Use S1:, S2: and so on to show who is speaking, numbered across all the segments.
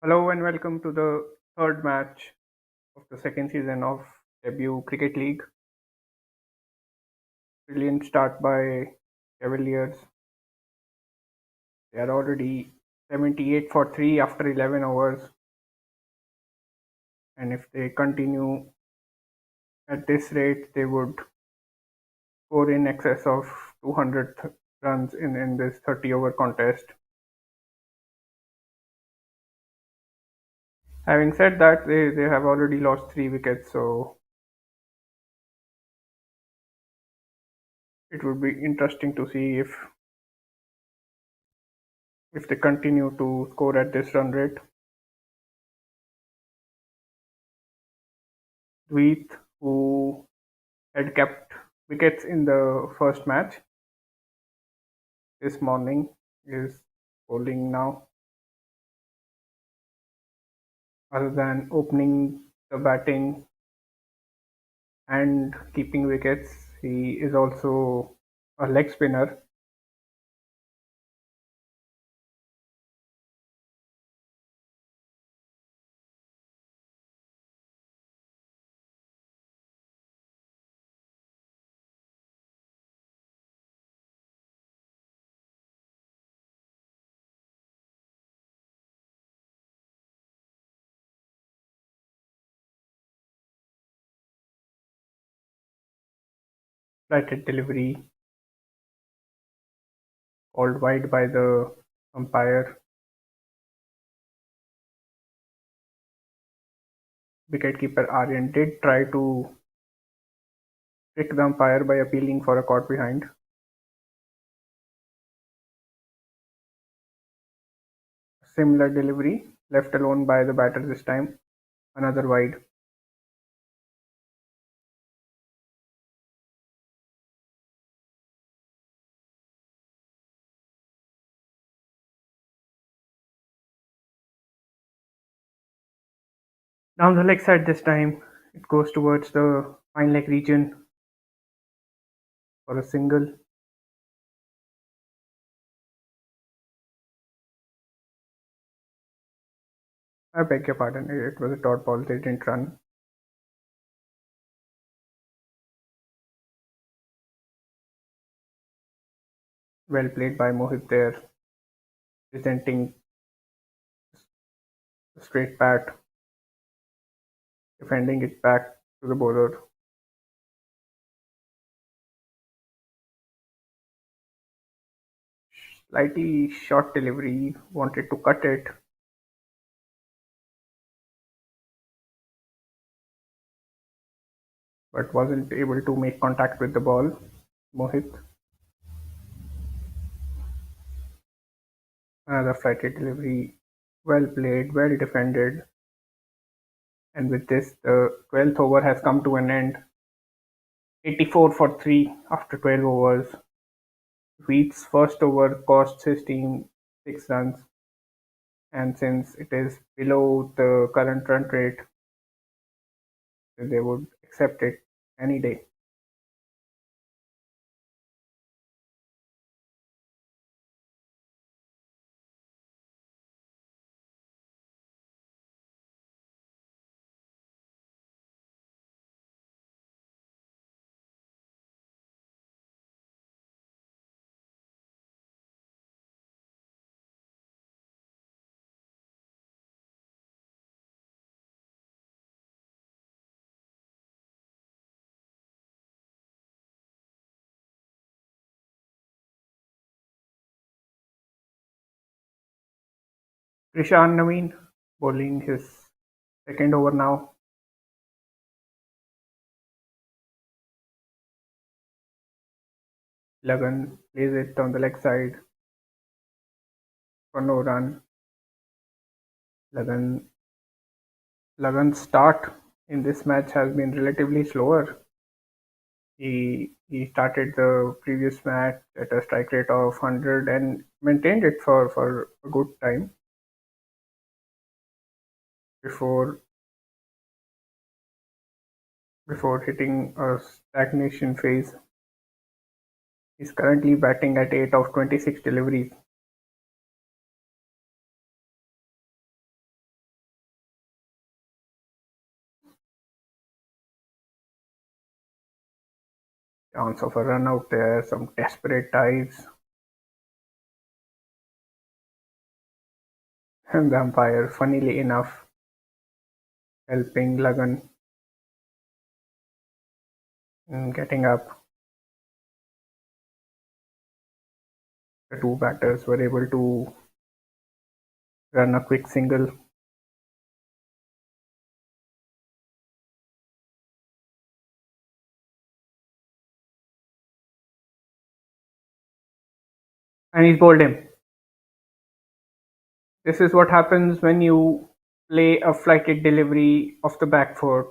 S1: Hello and welcome to the third match of the second season of debut Cricket League. Brilliant start by Cavaliers. They are already 78 for 3 after 11 overs, and if they continue at this rate, they would score in excess of 200 runs in this 30 over contest. Having said that, they have already lost 3 wickets, so it would be interesting to see if they continue to score at this run rate. Dweet, who had kept wickets in the first match this morning, is bowling now. Other than opening the batting and keeping wickets, he is also a leg spinner. Flighted delivery, called wide by the umpire. Wicketkeeper Aryan did try to trick the umpire by appealing for a caught behind. Similar delivery, left alone by the batter this time. Another wide. Down the leg side this time, it goes towards the fine leg region for a single. I beg your pardon, it was a dot ball, they didn't run. Well played by Mohit there, presenting a straight bat, defending it back to the bowler. Slightly short delivery, wanted to cut it, but wasn't able to make contact with the ball. Mohit, another flighted delivery, well played, well defended, and with this, the 12th over has come to an end. 84 for 3 after 12 overs. Wheat's first over cost his team 6 runs, and since it is below the current run rate, they would accept it any day. Krishan Naveen bowling his second over now. Lagan plays it on the leg side for no run. Lagan Lagan's start in this match has been relatively slower. He started the previous match at a strike rate of 100 and maintained it for a good time before before hitting a stagnation phase. He's currently batting at 8 of 26 deliveries. Chance of a run out there, some desperate dives, and the umpire, funnily enough, helping Lagan in getting up. The two batters were able to run a quick single, and he's bowled him. This is what happens when you play a flighted delivery off the back foot.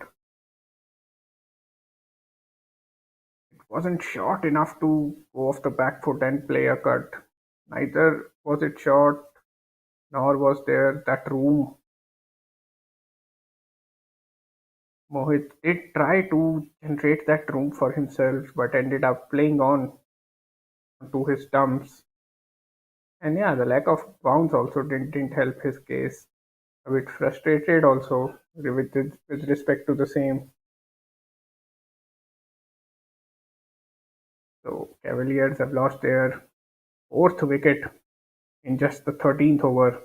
S1: It wasn't short enough to go off the back foot and play a cut. Neither was it short, nor was there that room. Mohit did try to generate that room for himself, but ended up playing on to his stumps. And yeah, the lack of bounce also didn't help his case. A bit frustrated also with respect to the same. So Cavaliers have lost their fourth wicket in just the 13th over.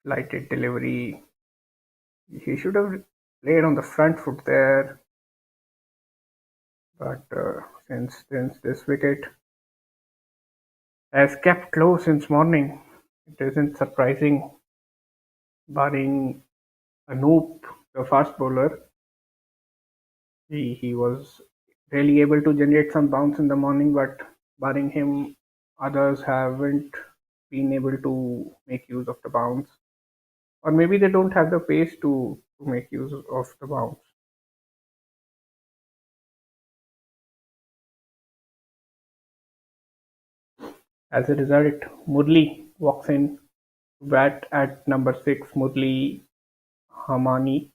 S1: Lighted delivery. He should have played on the front foot there, but since this wicket has kept close since morning, it isn't surprising, barring Anoop, the fast bowler. He was really able to generate some bounce in the morning, but barring him, others haven't been able to make use of the bounce, or maybe they don't have the pace to make use of the bounce. As a result, Murli walks in to bat at number six. Murli Hamani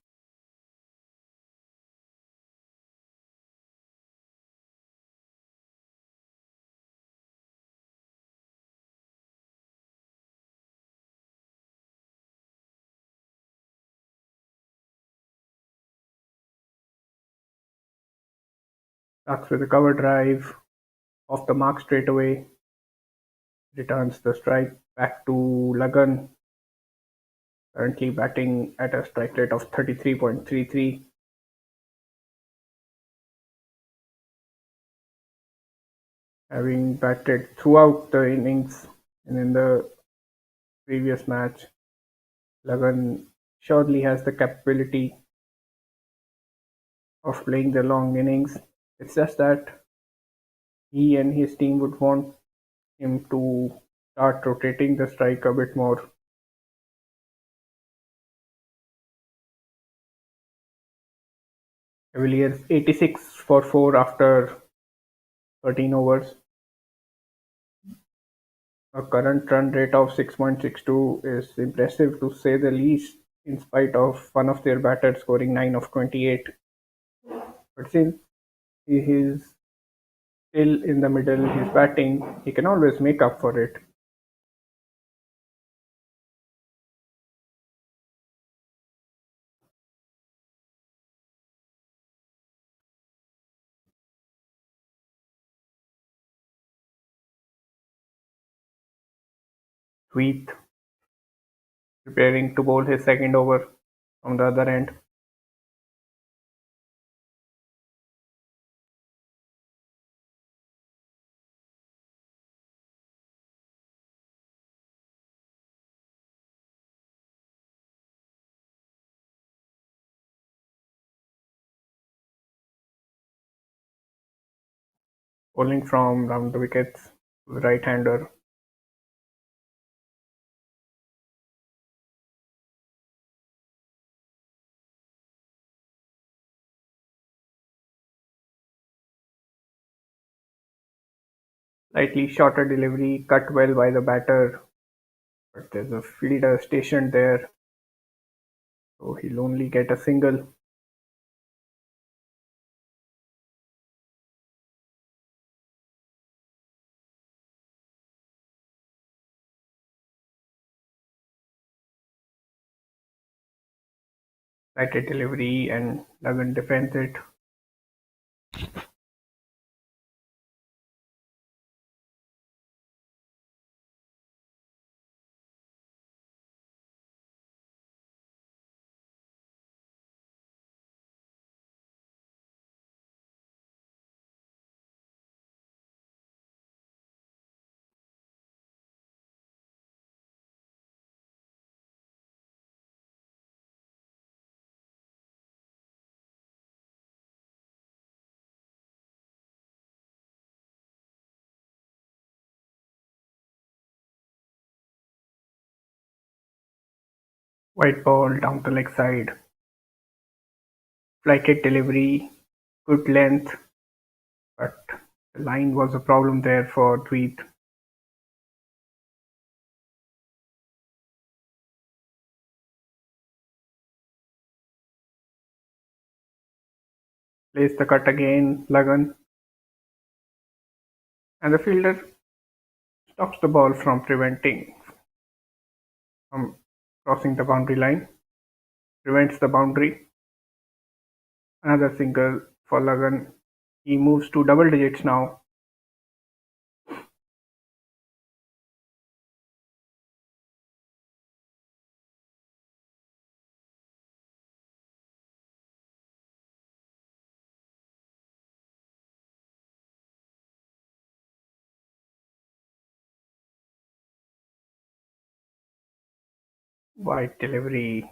S1: starts with a cover drive off the mark straight away, returns the strike back to Lagan, currently batting at a strike rate of 33.33. Having batted throughout the innings and in the previous match, Lagan surely has the capability of playing the long innings. It's just that he and his team would want him to start rotating the strike a bit more. Cavaliers 86 for 4 after 13 overs. A current run rate of 6.62 is impressive to say the least, in spite of one of their batters scoring 9 of 28. But since he is still in the middle, he's batting, he can always make up for it. Sweet preparing to bowl his second over from the other end. Bowling from round the wickets to the right hander. Slightly shorter delivery, cut well by the batter, but there's a fielder stationed there, so he'll only get a single. Flighted delivery and Lagan defends it. White ball down the leg side. Flighted delivery, good length, but the line was a problem there for Tweed. Plays the cut again, Lagan, and the fielder stops the ball from preventing from crossing the boundary line, prevents the boundary. Another single for Lagan. He moves to double digits now. Wide delivery.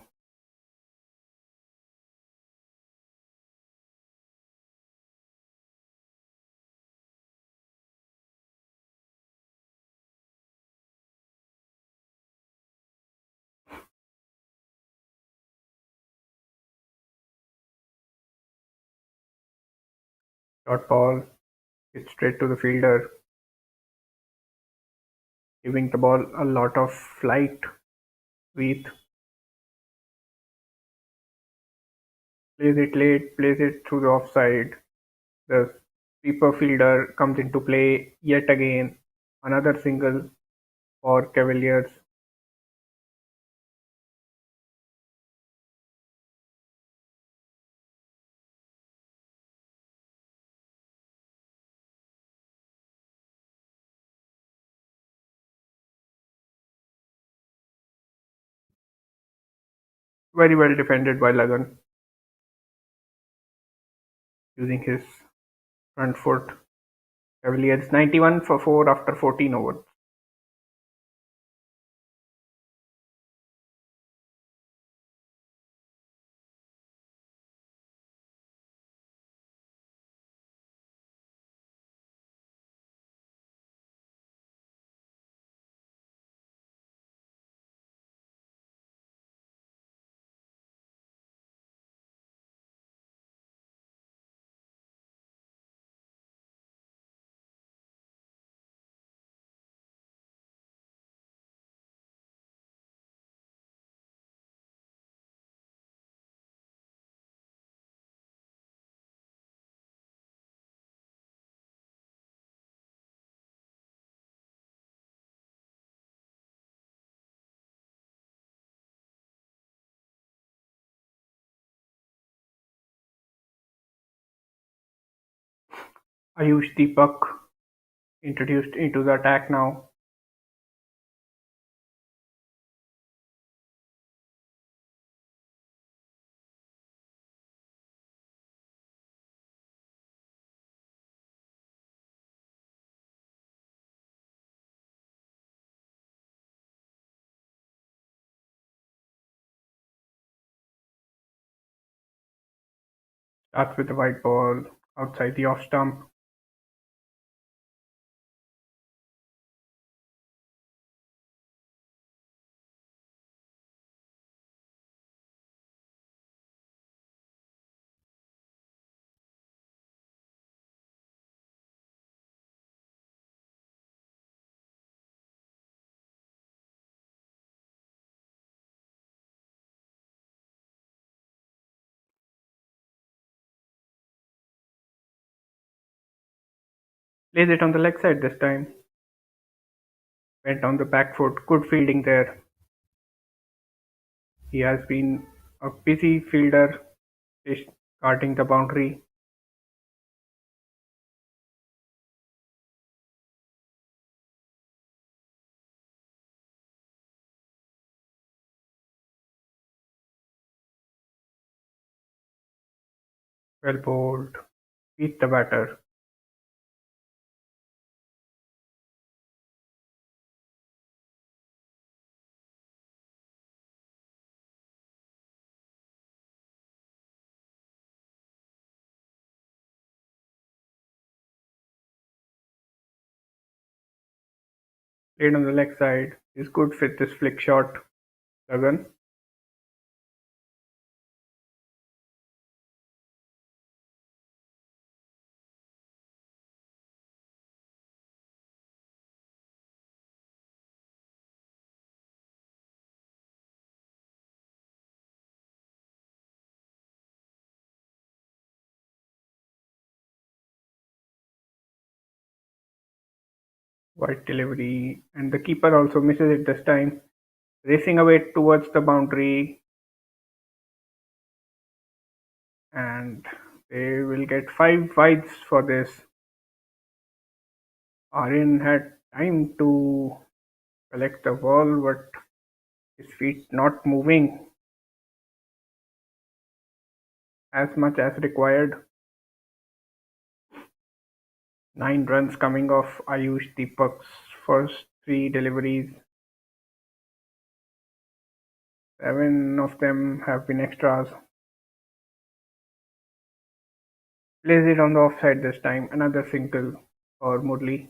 S1: Short ball. Hit straight to the fielder, giving the ball a lot of flight. With plays it late, plays it through the offside. The sweeper fielder comes into play yet again. Another single for Cavaliers. Very well defended by Lagan, using his front foot. Cavaliers 91 for 4 after 14 overs. Ayush Deepak introduced into the attack now. Starts with the white ball outside the off stump. Plays it on the leg side this time. Went on the back foot. Good fielding there. He has been A busy fielder is guarding the boundary. Well bowled. Beat the batter. Played on the leg side. Is good with this flick shot. Lagan. Wide delivery. And the keeper also misses it this time. Racing away towards the boundary. And they will get 5 wides for this. Aryan had time to collect the ball, but his feet not moving as much as required. 9 runs coming off Ayush Deepak's first 3 deliveries. 7 of them have been extras. Plays it on the offside this time. Another single for Murli.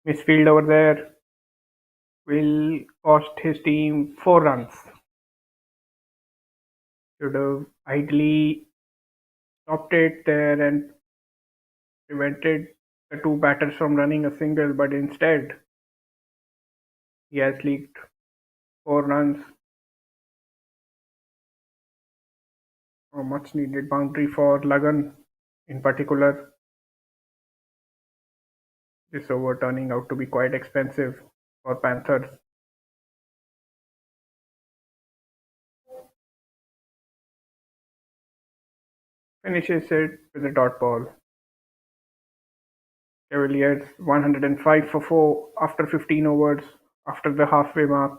S1: Misfield over there will cost his team 4 runs. Should have ideally stopped it there and prevented the two batters from running a single, but instead he has leaked 4 runs. A much needed boundary for Lagan in particular. This over turning out to be quite expensive for Panthers. Finishes it with a dot ball. Cavaliers 105 for 4 after 15 overs, after the halfway mark,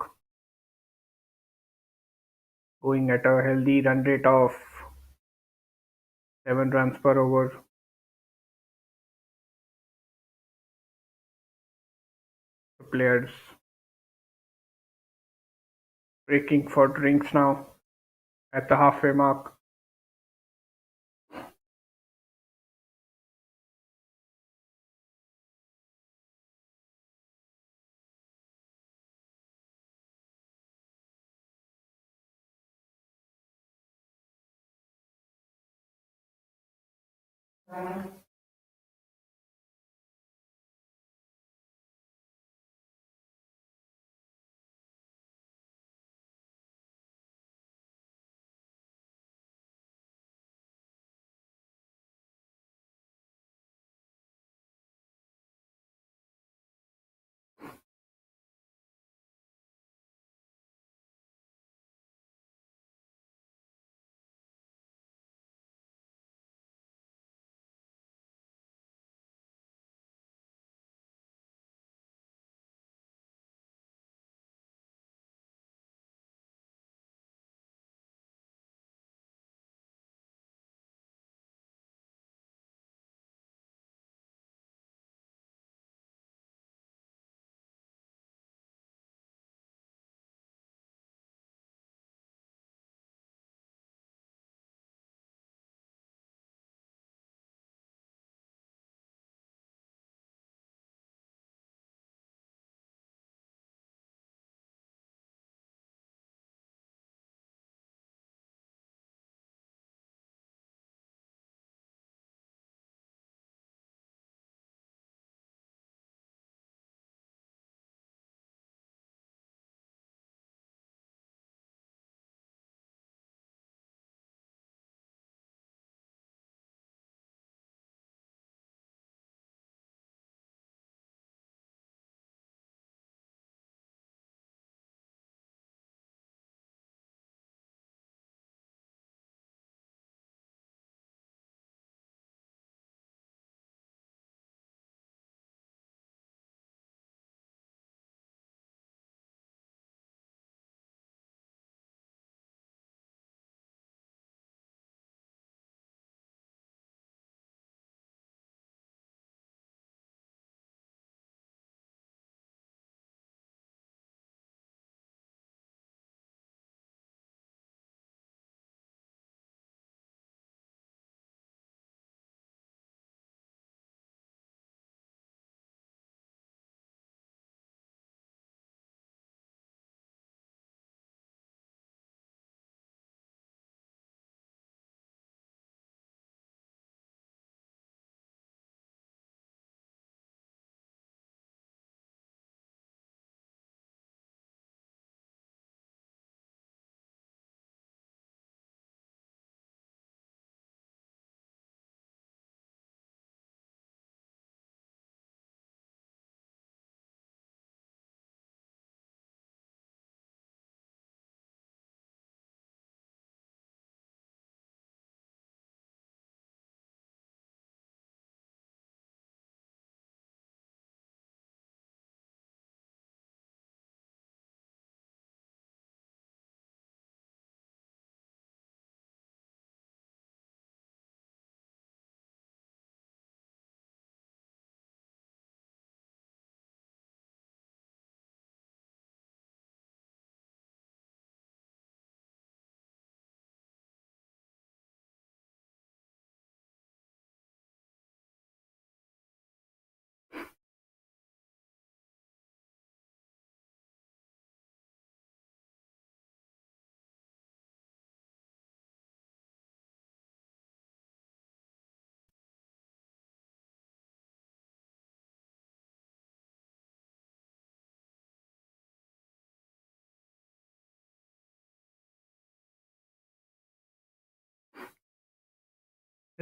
S1: going at a healthy run rate of 7 runs per over. The players breaking for drinks now at the halfway mark.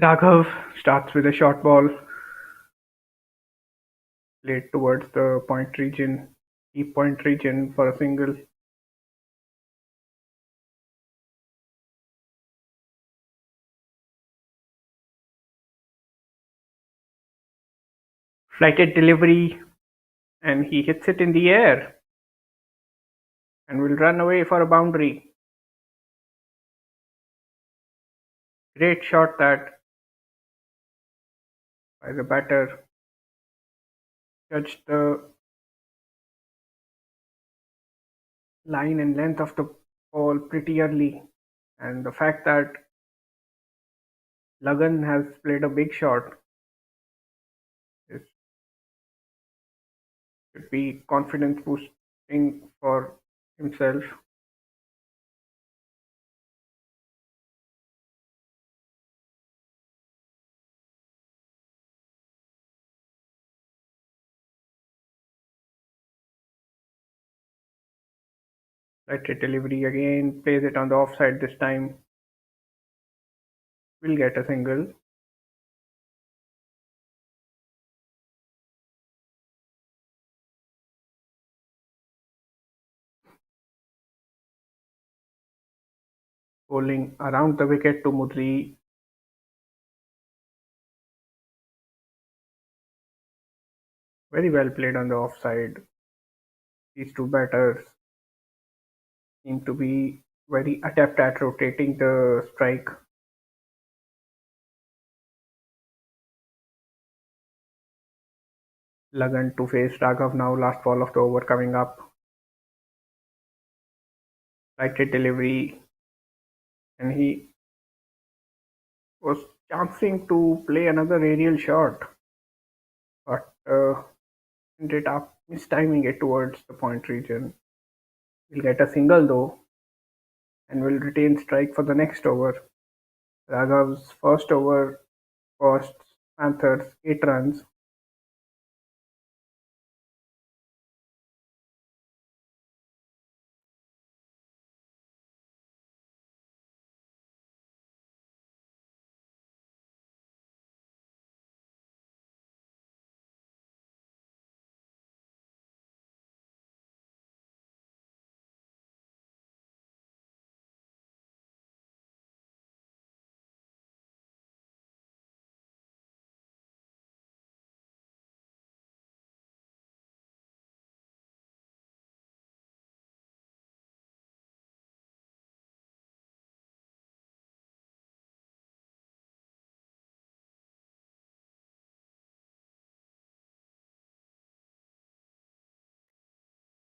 S1: Raghav starts with a short ball played towards the point region, deep point region for a single. Flighted delivery, and he hits it in the air and will run away for a boundary. Great shot that by the batter. Judged the line and length of the ball pretty early, and the fact that Lagan has played a big shot is should be confidence boosting for himself. Flighted delivery again, plays it on the offside this time, will get a single. Bowling around the wicket to Murli, very well played on the offside. These two batters seem to be very adept at rotating the strike. Lagan to face Raghav now, last ball of the over coming up. Flighted delivery, and he was chancing to play another aerial shot, but ended up mistiming it towards the point region. He'll get a single though, and will retain strike for the next over. Raghav's first over costs Panthers 8 runs.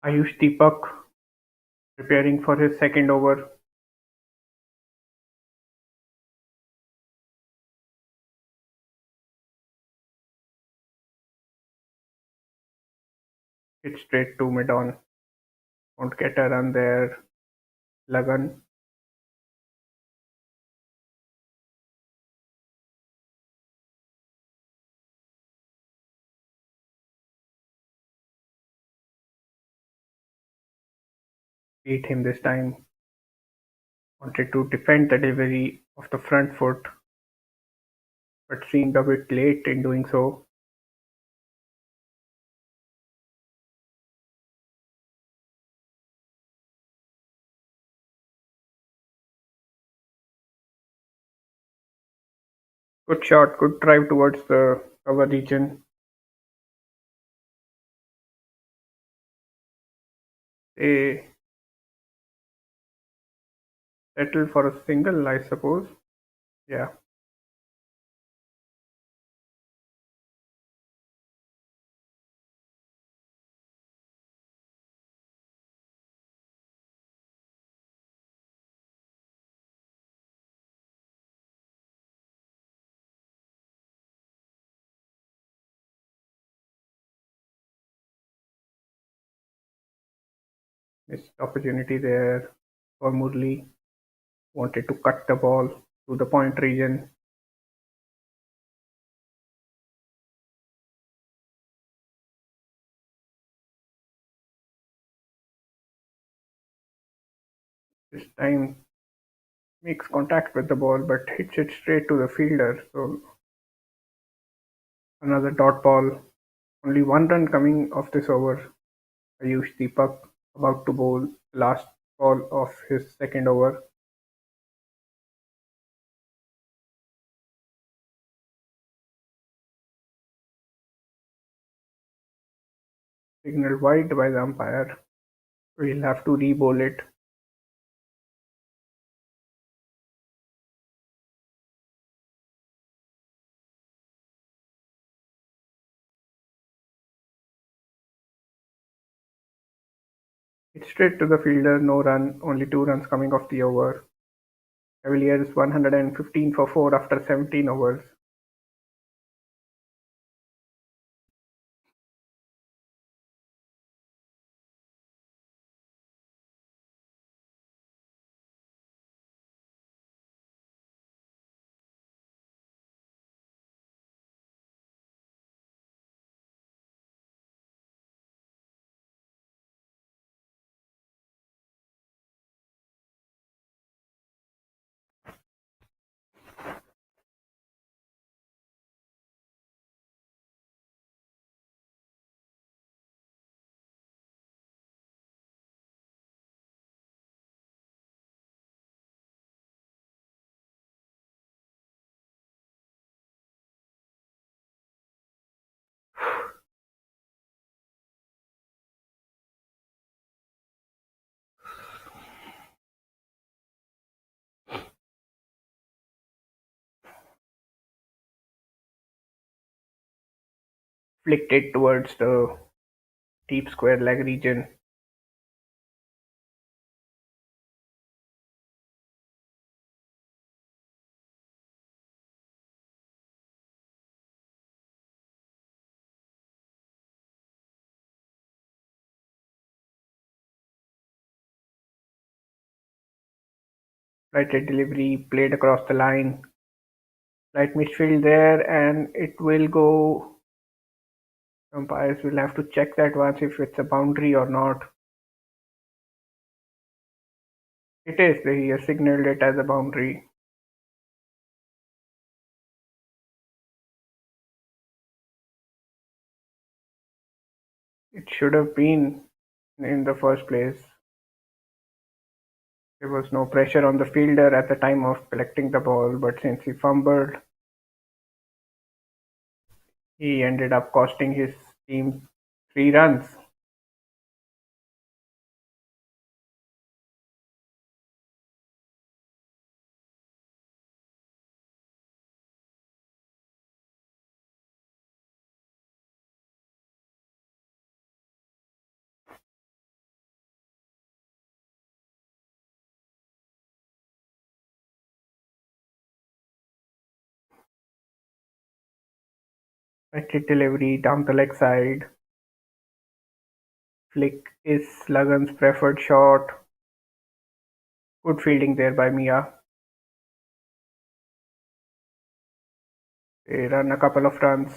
S1: Ayush Deepak preparing for his second over. Hit straight to mid on. Won't get a run there. Lagan beat him this time. Wanted to defend the delivery of the front foot, but seemed a bit late in doing so. Good shot, good drive towards the cover region. They settle for a single, I suppose. Yeah, missed opportunity there for Murli. Wanted to cut the ball to the point region. This time makes contact with the ball but hits it straight to the fielder. So another dot ball. Only one run coming off this over. Ayush Deepak about to bowl the last ball of his second over. Signaled wide by the umpire. We'll have to re-bowl it. Hit straight to the fielder, no run, only two runs coming off the over. Cavaliers 115 for 4 after 17 overs. Flicked it towards the deep square leg region. Righted delivery played across the line. Slight misfield there, and it will go. Umpires will have to check that once if it's a boundary or not. It is. He has signaled it as a boundary. It should have been in the first place. There was no pressure on the fielder at the time of collecting the ball, but since he fumbled, he ended up costing his team 3 runs. Right delivery down the leg side. Flick is Lagan's preferred shot. Good fielding there by Mia. They run a couple of runs.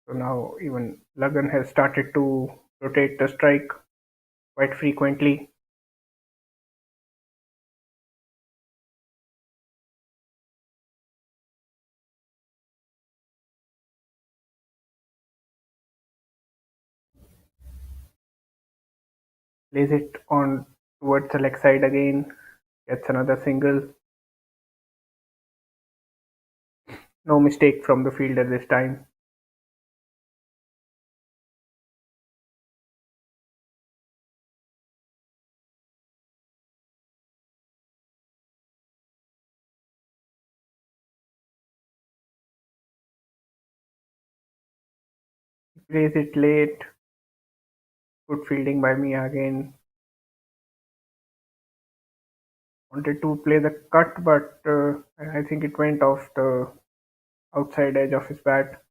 S1: So now even Lagan has started to rotate the strike quite frequently. Plays it on towards the leg side again. Gets another single. No mistake from the fielder this time. He plays it late. Good fielding by Mia again. Wanted to play the cut, but I think it went off the outside edge of his bat.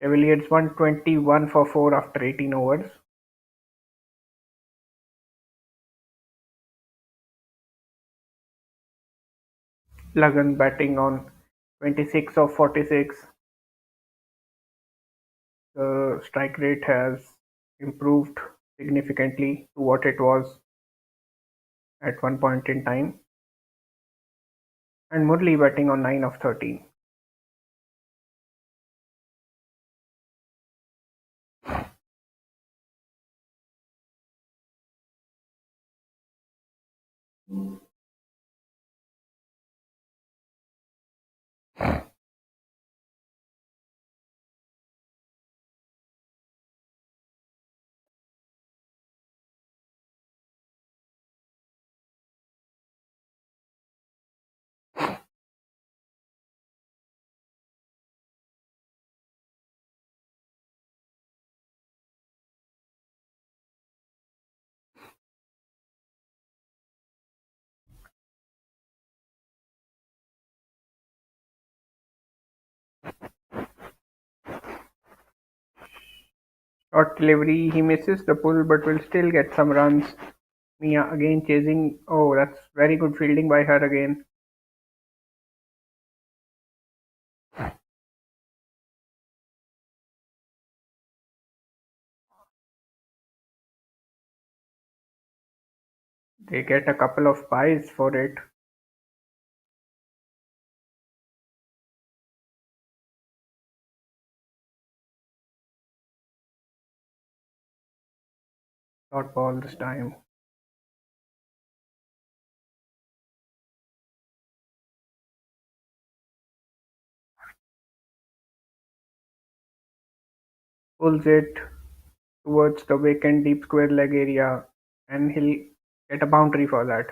S1: Cavaliers 121 for 4 after 18 overs. Lagan batting on 26 of 46. The strike rate has improved significantly to what it was. at one point in time, and Murli batting on 9 of 13. Short delivery, he misses the pull but will still get some runs. Mia again chasing. Oh, that's very good fielding by her again. They get a couple of buys for it. Dot ball this time. Pulls it towards the vacant deep square leg area, and he'll get a boundary for that.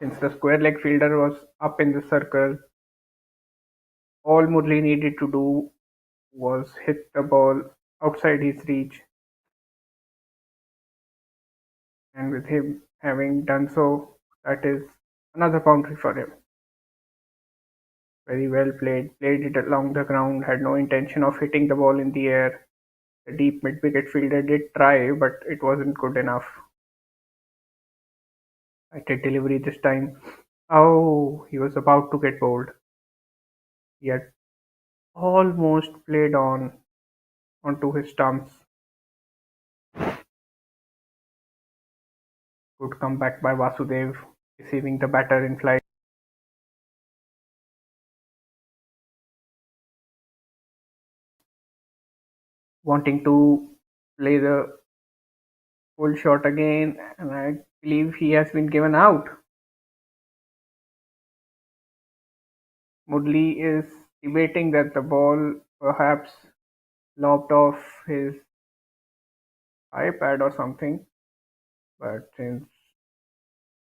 S1: Since the square leg fielder was up in the circle, all Murli needed to do was hit the ball outside his reach, and with him having done so, that is another boundary for him. Very well played. Played it along the ground, had no intention of hitting the ball in the air. The deep mid wicket fielder did try, but it wasn't good enough. At delivery this time. Oh, he was about to get bowled. He had almost played on onto his stumps. Good comeback by Vasudev, receiving the batter in flight, wanting to play the full shot again, and I believe he has been given out. Mudley is debating that the ball perhaps lobbed off his iPad or something, but since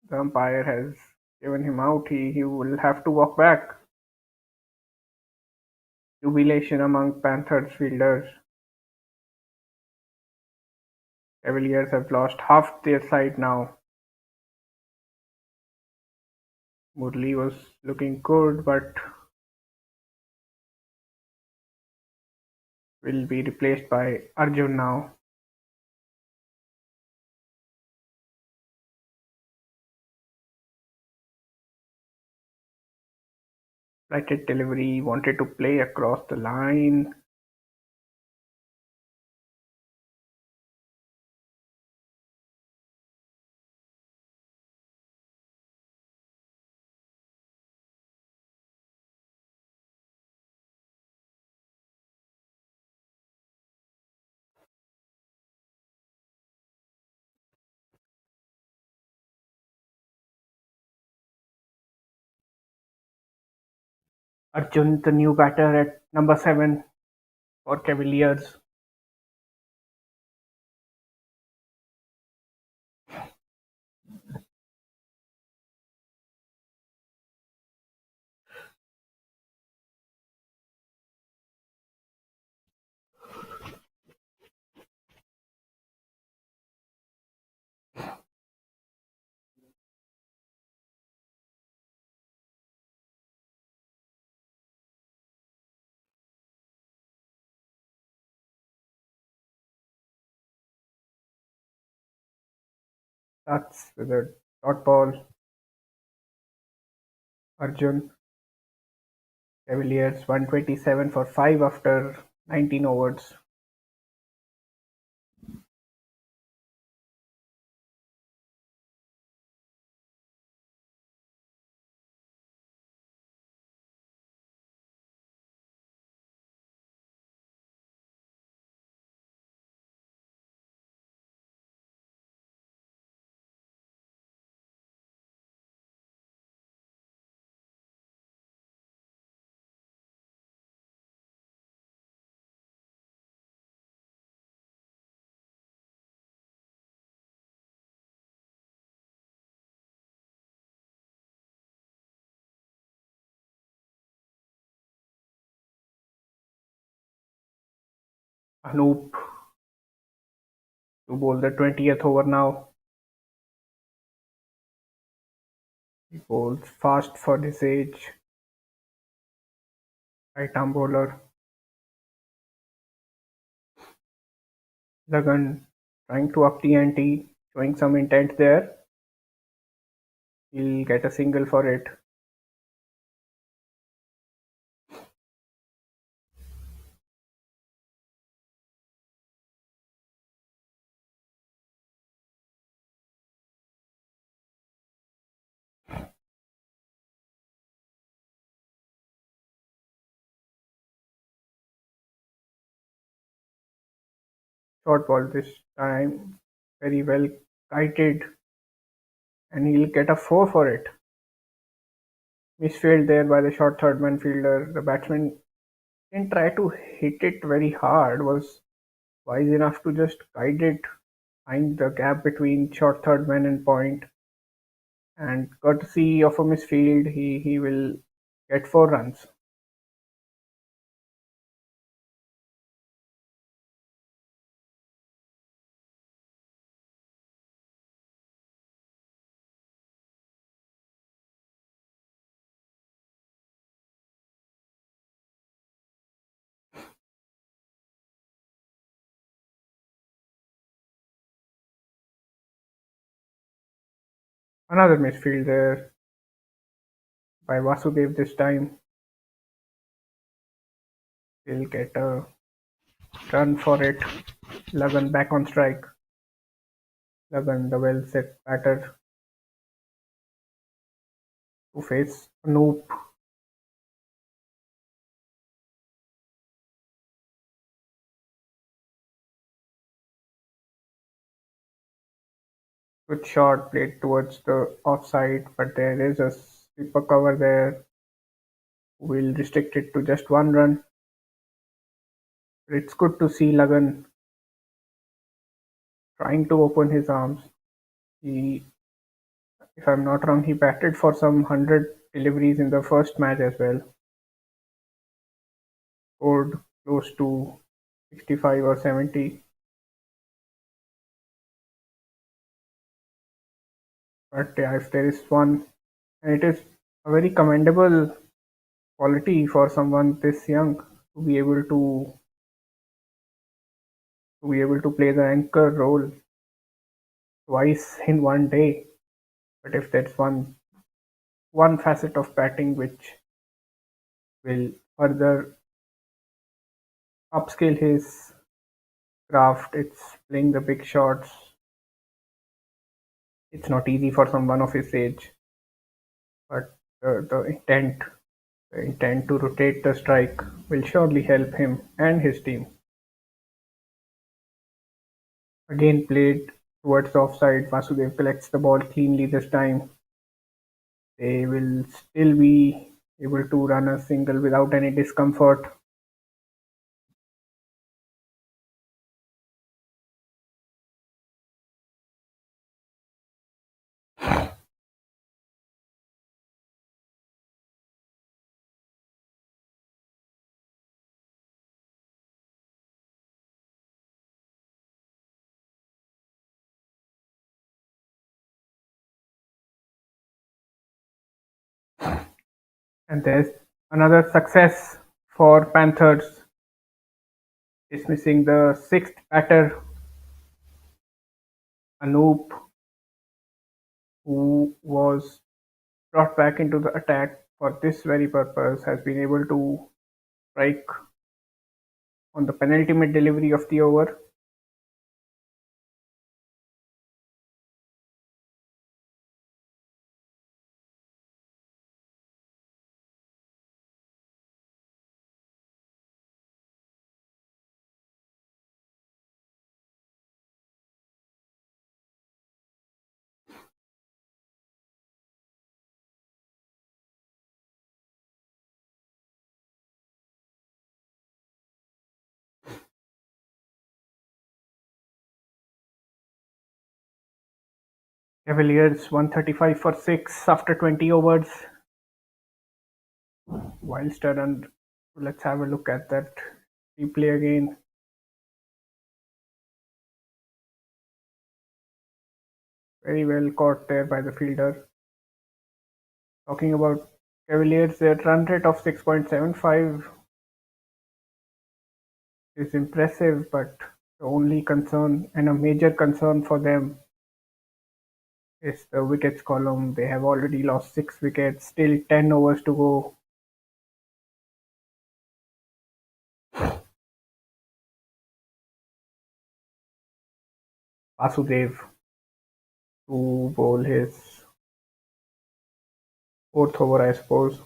S1: the umpire has given him out, he will have to walk back. Jubilation among Panthers fielders. Cavaliers have lost half their side now. Murli was looking good, but will be replaced by Arjun now. Flighted delivery, wanted to play across the line. Arjun, the new batter at number 7 for Cavaliers. That's with a dot ball. Arjun, Cavaliers 127 for 5 after 19 overs. Anoop to bowl the 20th over now. He bowls fast for his age. Right arm bowler. Lagan trying to up the ante, showing some intent there. He'll get a single for it. Short ball this time. Very well kited. And he'll get a 4 for it. Misfield there by the short third man fielder. The batsman didn't try to hit it very hard, was wise enough to just guide it, find the gap between short third man and point, and courtesy of a misfield, he will get 4 runs. Another misfield there by Vasudev this time. He'll get a run for it. Lagan back on strike. Lagan, the well set batter, to face Anoop. Good shot played towards the offside, but there is a sweeper cover there. We'll restrict it to just 1 run. But it's good to see Lagan trying to open his arms. He, if I'm not wrong, he batted for some 100 deliveries in the first match as well. Scored close to 65 or 70. But yeah, if there is one, and it is a very commendable quality for someone this young to be able to play the anchor role twice in one day. But if there's one facet of batting which will further upscale his craft, it's playing the big shots. It's not easy for someone of his age, but the intent to rotate the strike will surely help him and his team. Again played towards the offside. Vasudev collects the ball cleanly this time. They will still be able to run a single without any discomfort. And there's another success for Panthers, dismissing the sixth batter, Anoop, who was brought back into the attack for this very purpose, has been able to strike on the penultimate delivery of the over. Cavaliers 135 for 6 after 20 overs. Wilster, and let's have a look at that replay again. Very well caught there by the fielder. Talking about Cavaliers, their run rate of 6.75 is impressive, but the only concern and a major concern for them is the wickets column. They have already lost 6 wickets, still 10 overs to go. Vasudev to bowl his fourth over, I suppose.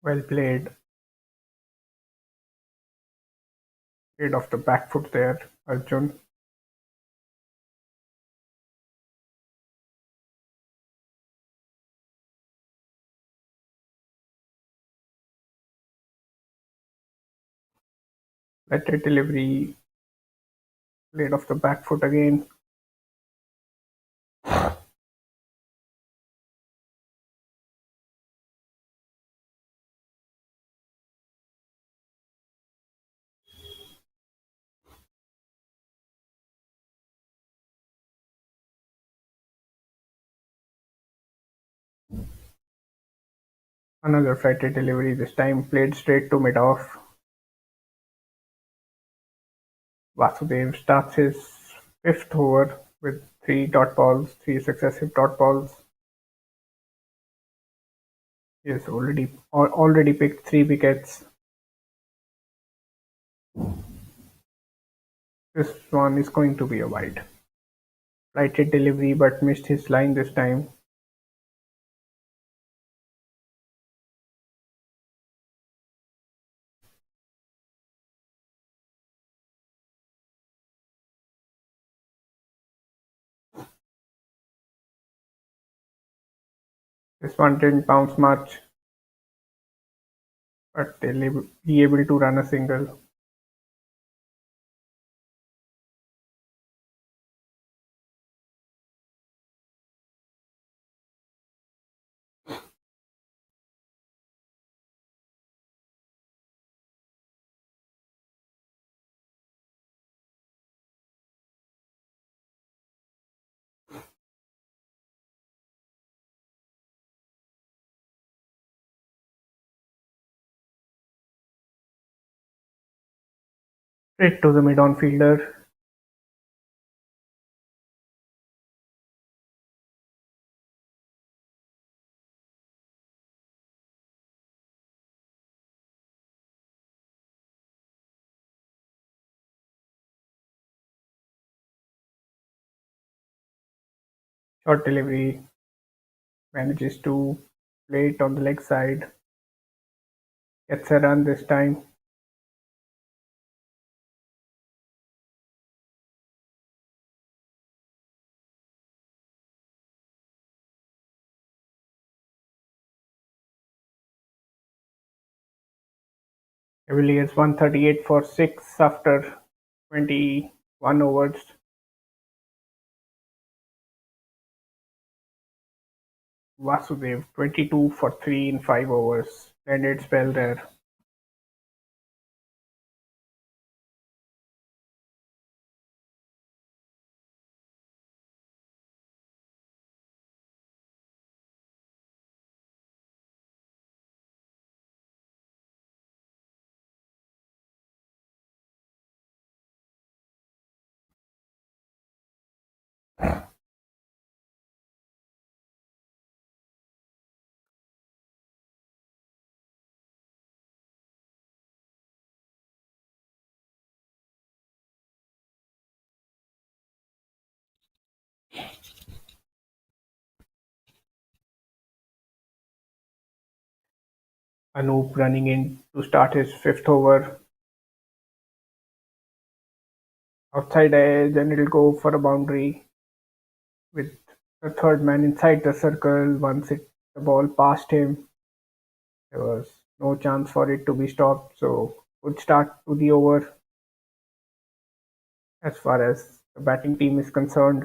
S1: Well played. Played off the back foot there, Arjun. Better delivery. Played off the back foot again. Another flighted delivery, this time played straight to mid-off. Vasudev starts his fifth over with three dot balls, three successive dot balls. He has already picked 3 wickets. This one is going to be a wide. Flighted delivery but missed his line this time. This one didn't bounce much, but they'll be able to run a single. Straight to the mid-on fielder. Short delivery. Manages to play it on the leg side. Gets a run this time. Cavaliers 138 for 6 after 21 overs. Vasudev 22 for 3 in 5 overs. Splendid spell there. Anoop running in to start his fifth over. Outside edge, and it'll go for a boundary with the third man inside the circle. Once the ball passed him, there was no chance for it to be stopped. So good start to the over as far as the batting team is concerned.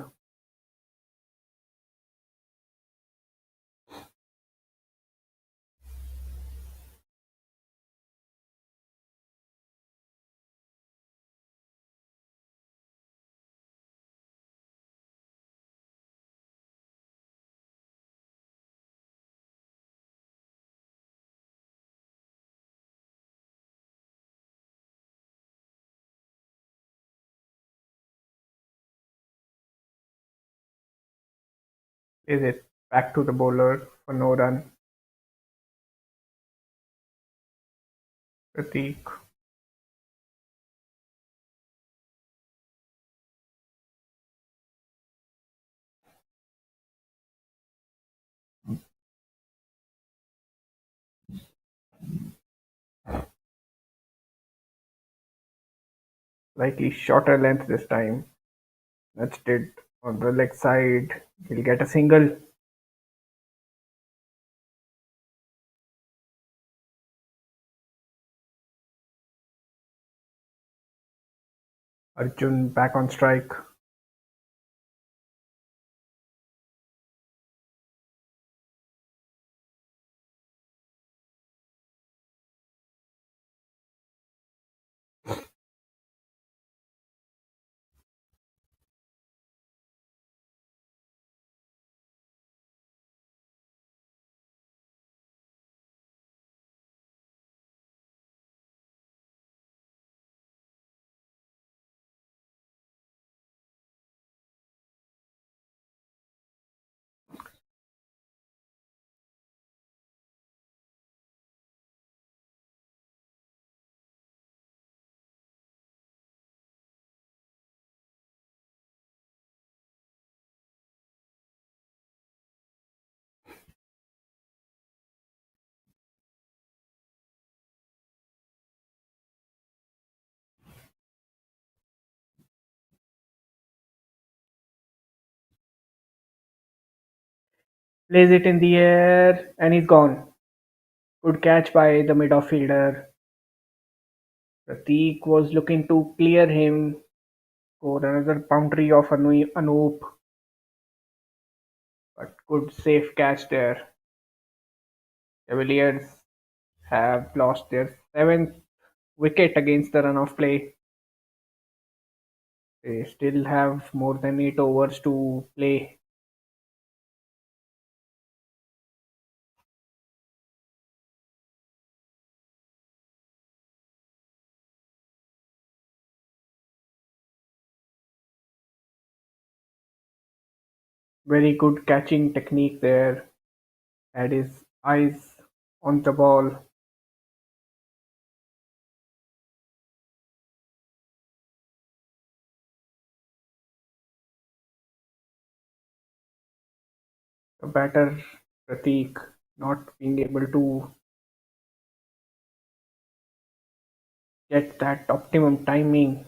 S1: Is it back to the bowler for no run? Pratik, slightly shorter length this time. Nudged it on the leg side. He'll get a single. Arjun back on strike. Plays it in the air and he's gone. Good catch by the mid fielder. Pratik was looking to clear him for another boundary of Anoop, but good safe catch there. Cavaliers have lost their seventh wicket against the run of play. They still have more than 8 overs to play. Very good catching technique there. Had his eyes on the ball. The batter Pratik not being able to get that optimum timing.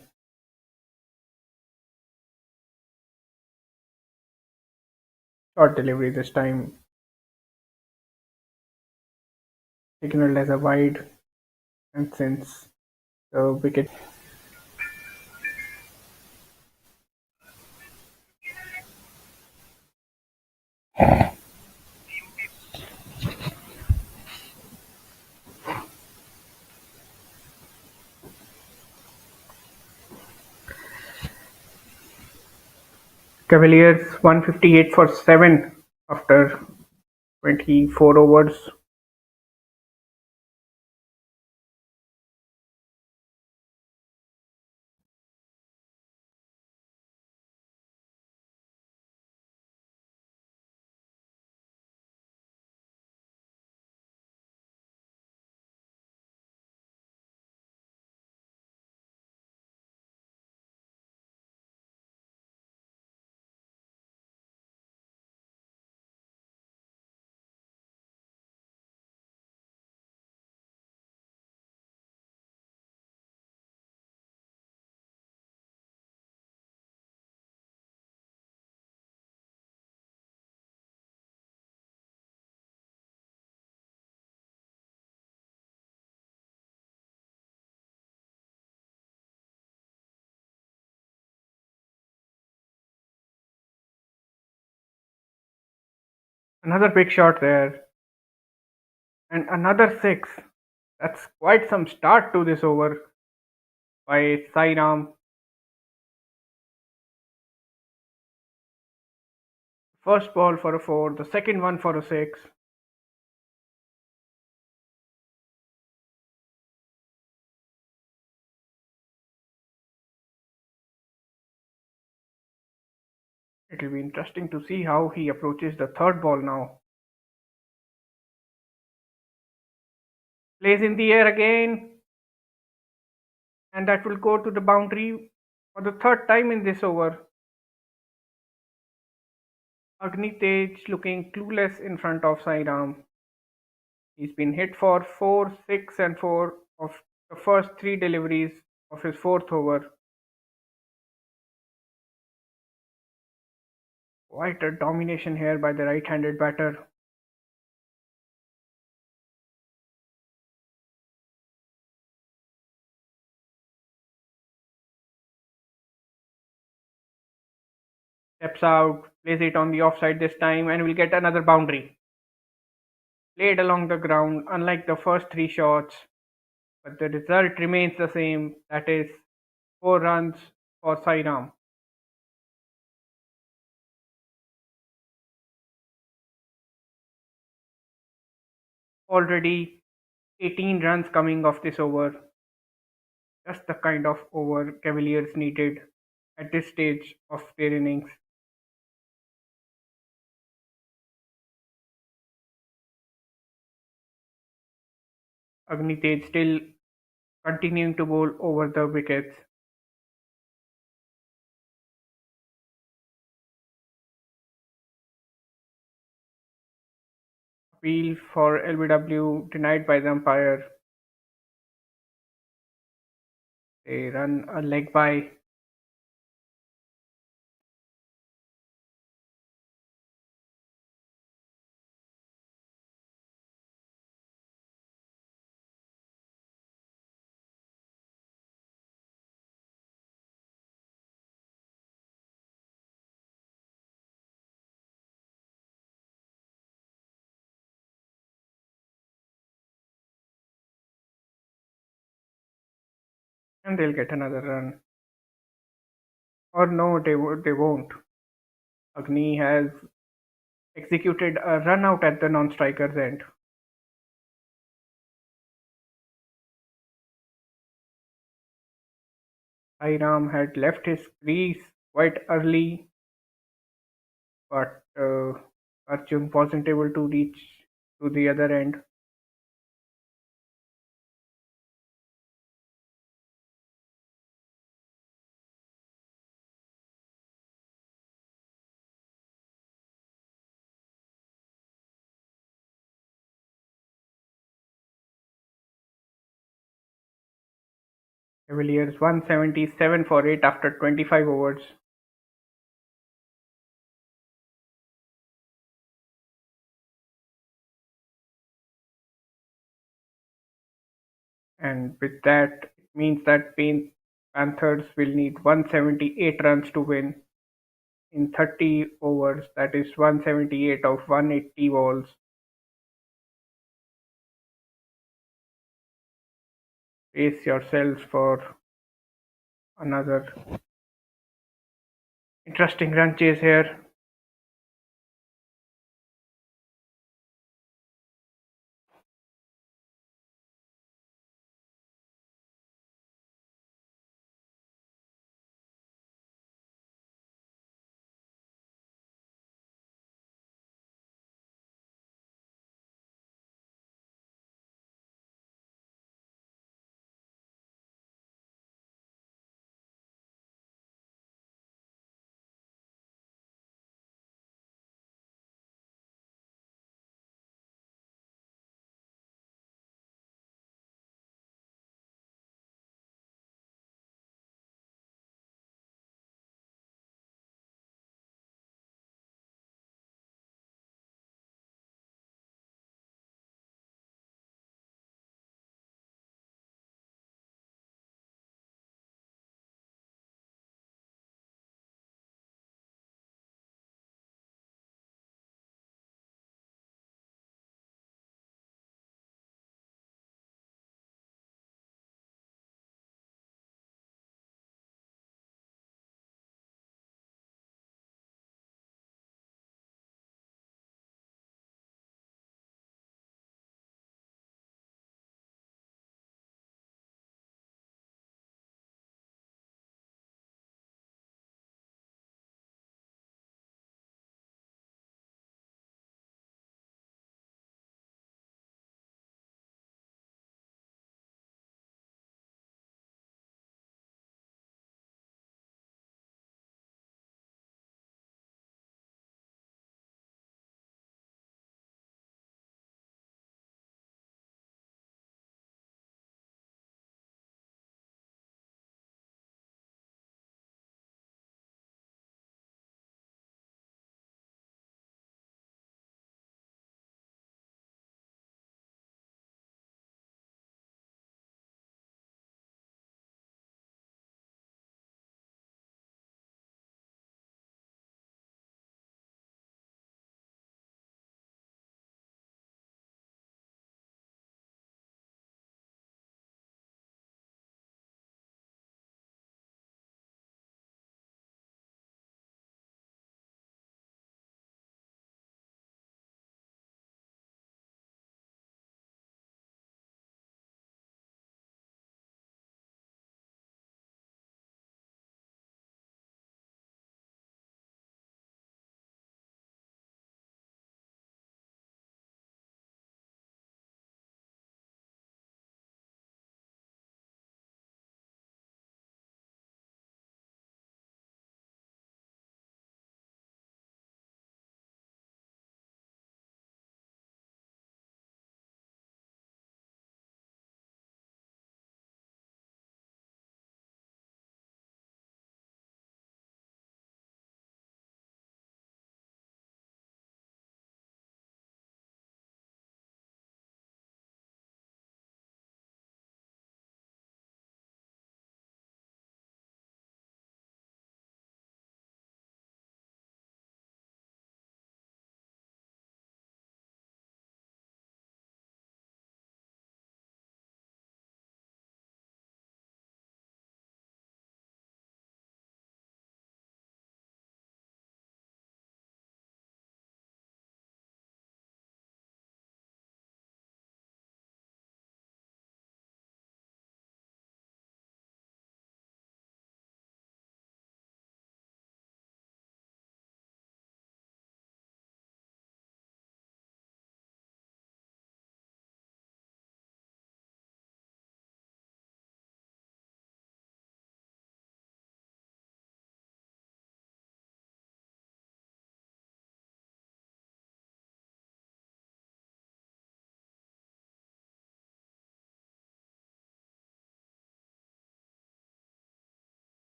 S1: Short delivery this time, signaled as a wide, and since the wicket Cavaliers 158 for 7 after 24 overs. Another big shot there, and another six. That's quite some start to this over by Sairam. First ball for a four, the second one for a six. It'll be interesting to see how he approaches the third ball now. Plays in the air again, and that will go to the boundary for the third time in this over. Agnitej looking clueless in front of Sairam. He's been hit for 4, 6, and 4 of the first three deliveries of his fourth over. Quite a domination here by the right-handed batter. Steps out, plays it on the offside this time, and will get another boundary. Played along the ground, unlike the first three shots, but the result remains the same. That is 4 runs for Sairam. Already 18 runs coming off this over. Just the kind of over Cavaliers needed at this stage of their innings. Agnitej still continuing to bowl over the wickets. Appeal for LBW denied by the umpire. They run a leg by. And they'll get another run. Or no, they won't. Agni has executed a run out at the non-striker's end. Sairam had left his crease quite early, but Arjun wasn't able to reach to the other end. Cavaliers 177 for 8 after 25 overs. And with that, it means that Panthers will need 178 runs to win in 30 overs. That is 178 of 180 balls. Brace yourselves for another interesting run chase here.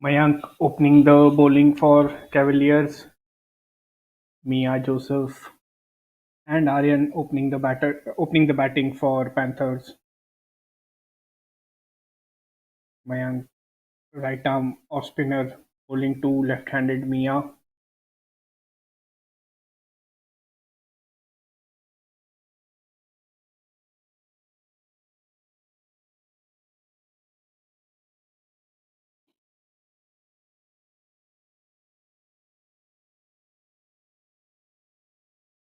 S1: Mayank opening the bowling for Cavaliers, Mia Joseph and Aryan opening the batting for Panthers. Mayank right arm off spinner bowling to left-handed Mia.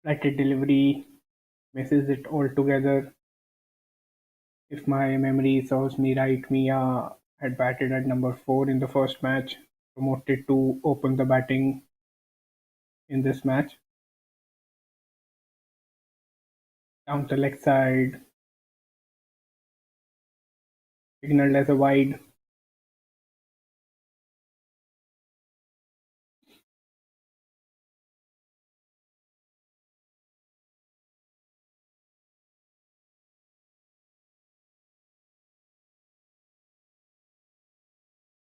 S1: Flighted delivery misses it altogether. If my memory serves me right, Mia had batted at number 4 in the first match, promoted to open the batting in this match. Down the leg side, signaled as a wide.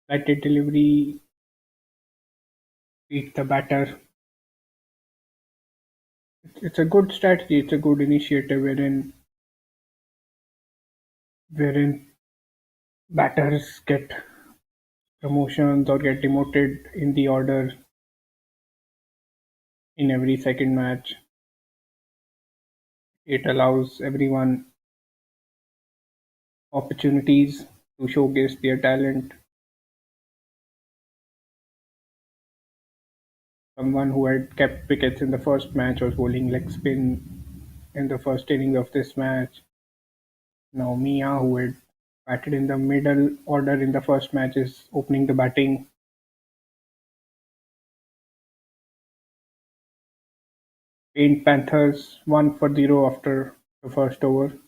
S1: Flighted delivery beat the batter. It's a good strategy. It's a good initiative wherein batters get promotions or get demoted in the order in every second match. It allows everyone opportunities to showcase their talent. Someone who had kept wickets in the first match was bowling leg spin in the first inning of this match. Now Mia, who had batted in the middle order in the first match, is opening the batting. Paint Panthers 1 for 0 after the first over.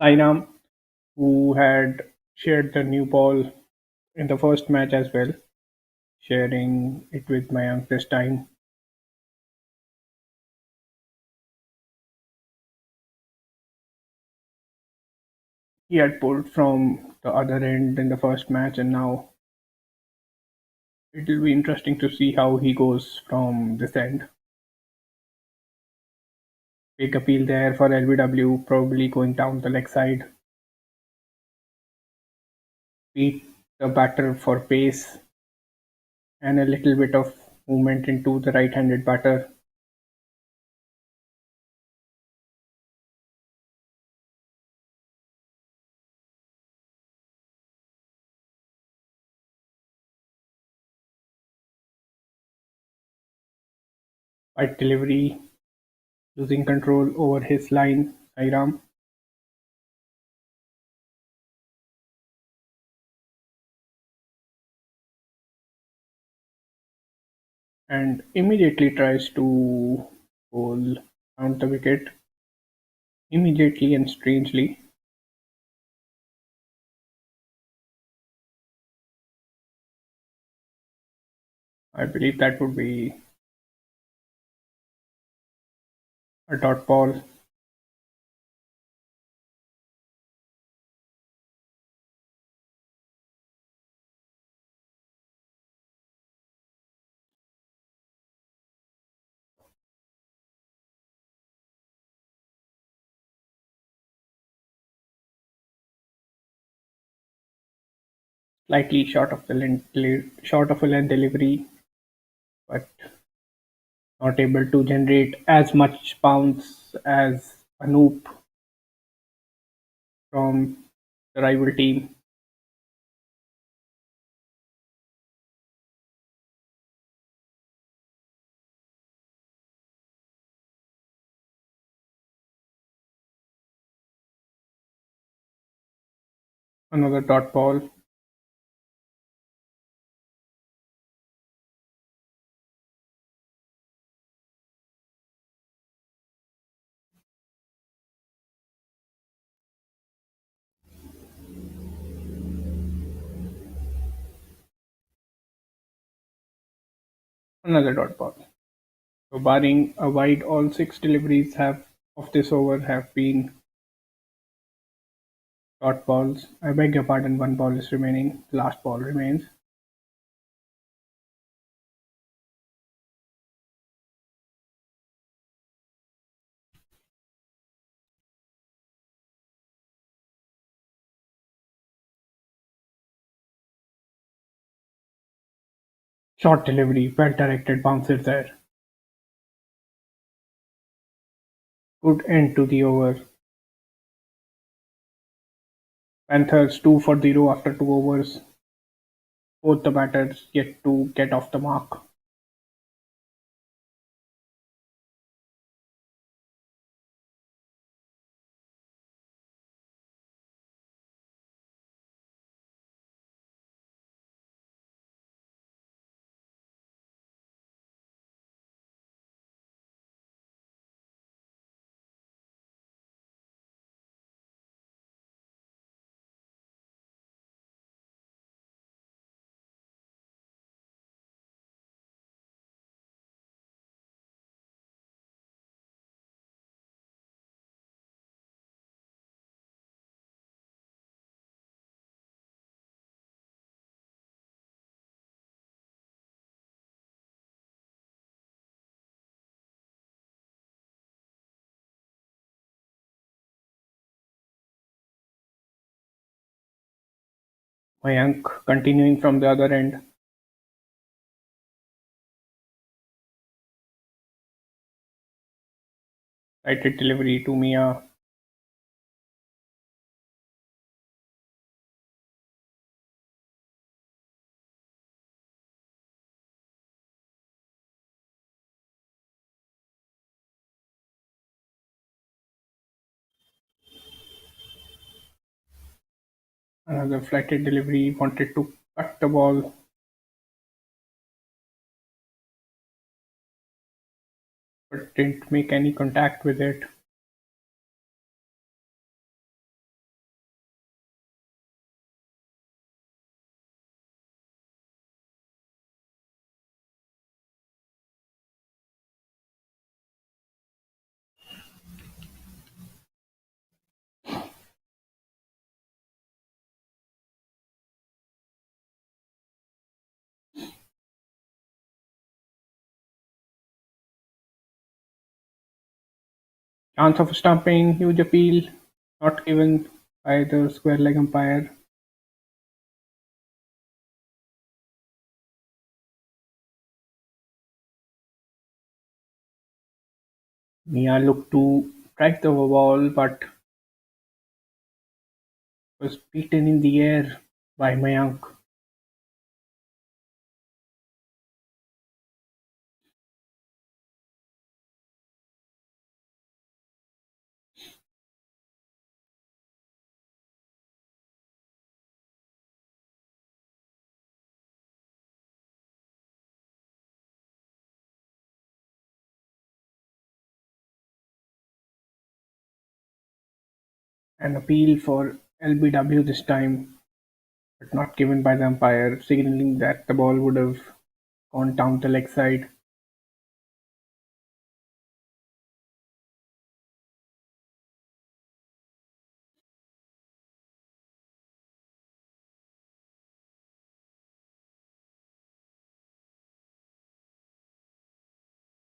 S1: Sairam, who had shared the new ball in the first match as well, sharing it with Mayank this time. He had pulled from the other end in the first match, and now it will be interesting to see how he goes from this end. Big appeal there for LBW, probably going down the leg side. Beat the batter for pace and a little bit of movement into the right-handed batter. Wide delivery, losing control over his line, Sairam, and immediately tries to bowl round the wicket. Immediately and strangely, I believe that would be a dot ball. Slightly short of a length delivery, but not able to generate as much bounce as Anoop from the rival team. Another dot ball. Another dot ball. So barring a wide, all six deliveries have of this over have been dot balls. I beg your pardon, one ball is remaining. The last ball remains. Short delivery, well directed bounces there. Good end to the over. Panthers 2 for 0 after 2 overs. Both the batters yet to get off the mark. Mayank continuing from the other end. Sighted delivery to Mia. Another flighted delivery. Wanted to cut the ball, but didn't make any contact with it. Chance of stumping, huge appeal, not given by the square leg umpire. Mia looked to strike the ball but was beaten in the air by Mayank. An appeal for LBW this time, but not given by the umpire, signaling that the ball would have gone down the leg side.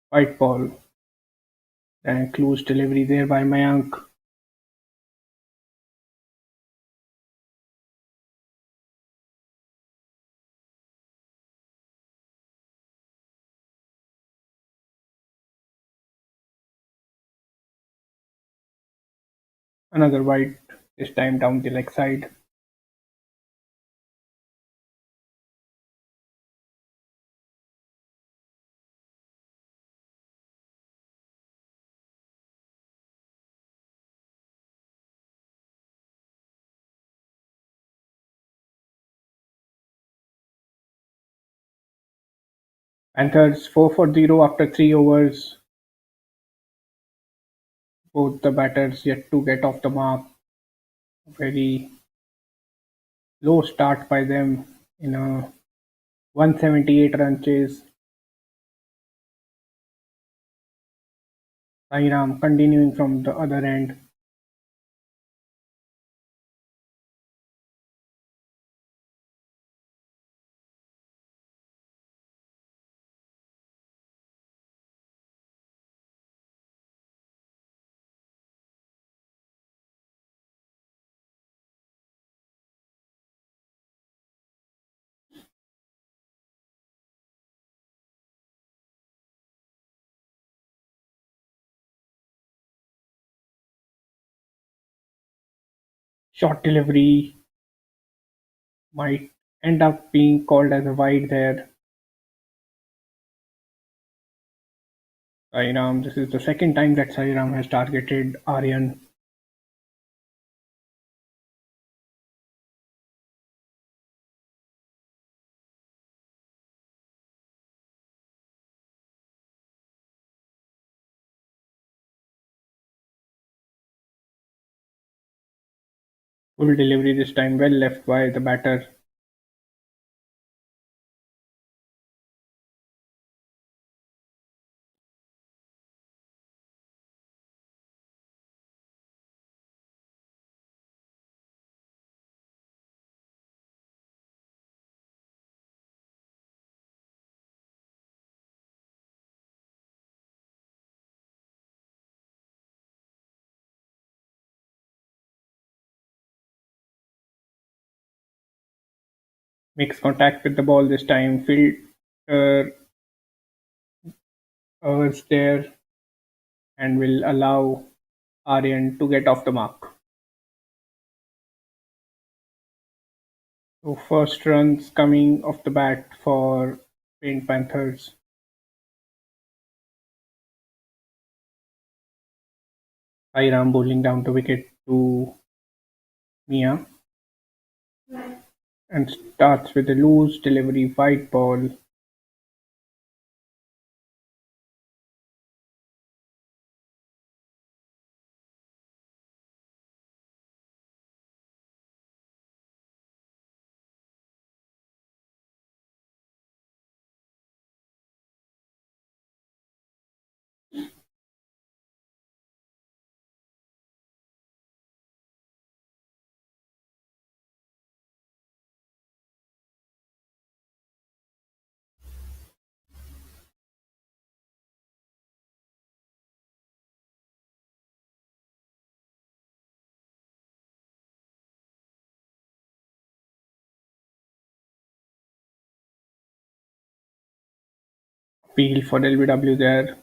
S1: White ball. And close delivery there by Mayank. Another wide, this time down the leg side. Panthers 4 for 0 after 3 overs. Both the batters yet to get off the mark. Very low start by them in a 178 run chase. Sairam continuing from the other end. Short delivery might end up being called as a wide there. Sairam, this is the second time that Sairam has targeted Aryan. Full delivery this time, well left by the batter. Makes contact with the ball this time. Fielder errs there and will allow Aryan to get off the mark. So first runs coming off the bat for Paint Panthers. Sairam bowling down the wicket to Mia and starts with a loose delivery white ball. Appeal for LBW there,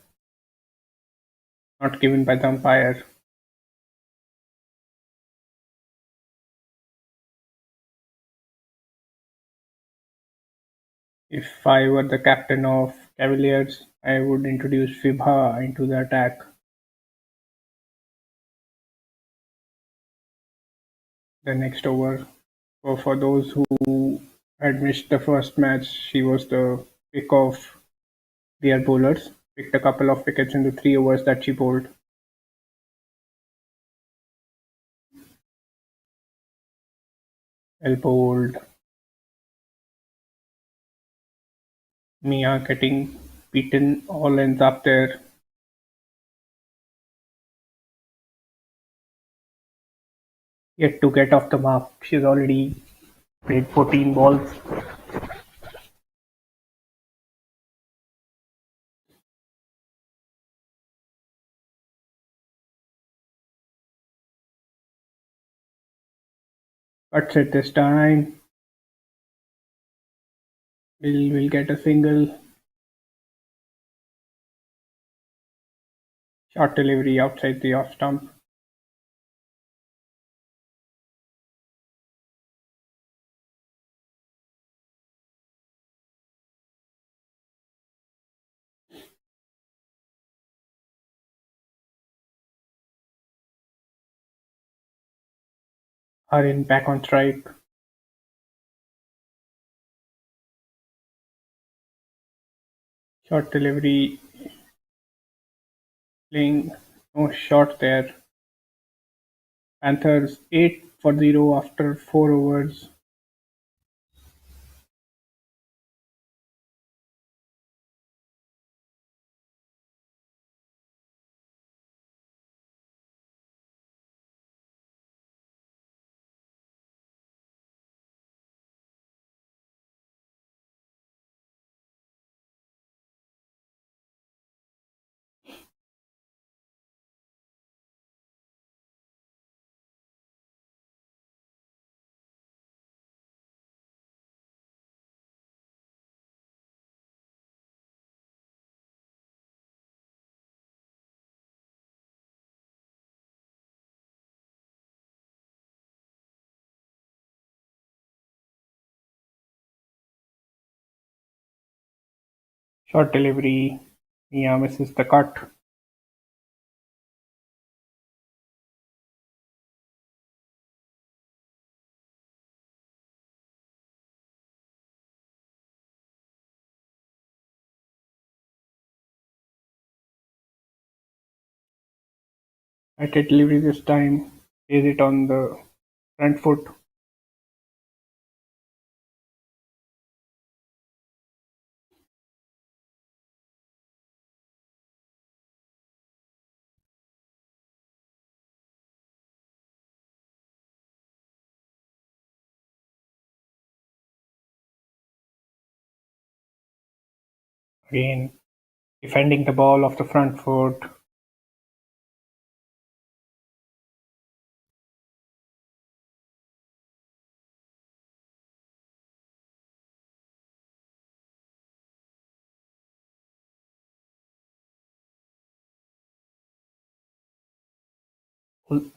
S1: not given by the umpire. If I were the captain of Cavaliers, I would introduce Vibha into the attack. The next over. So for those who had missed the first match, she was the pick of their bowlers. Picked a couple of wickets in the 3 overs that she bowled. Well bowled. Mia getting beaten, all ends up there. Yet to get off the mark. She's already played 14 balls. Cuts it this time. Will get a single. Short delivery outside the off stump. Harin back on strike. Short delivery. Playing no shot there. Panthers 8 for 0 after 4 overs. Short delivery. Mia misses the cut. Better delivery this time. Plays it on the front foot. Again, defending the ball off the front foot.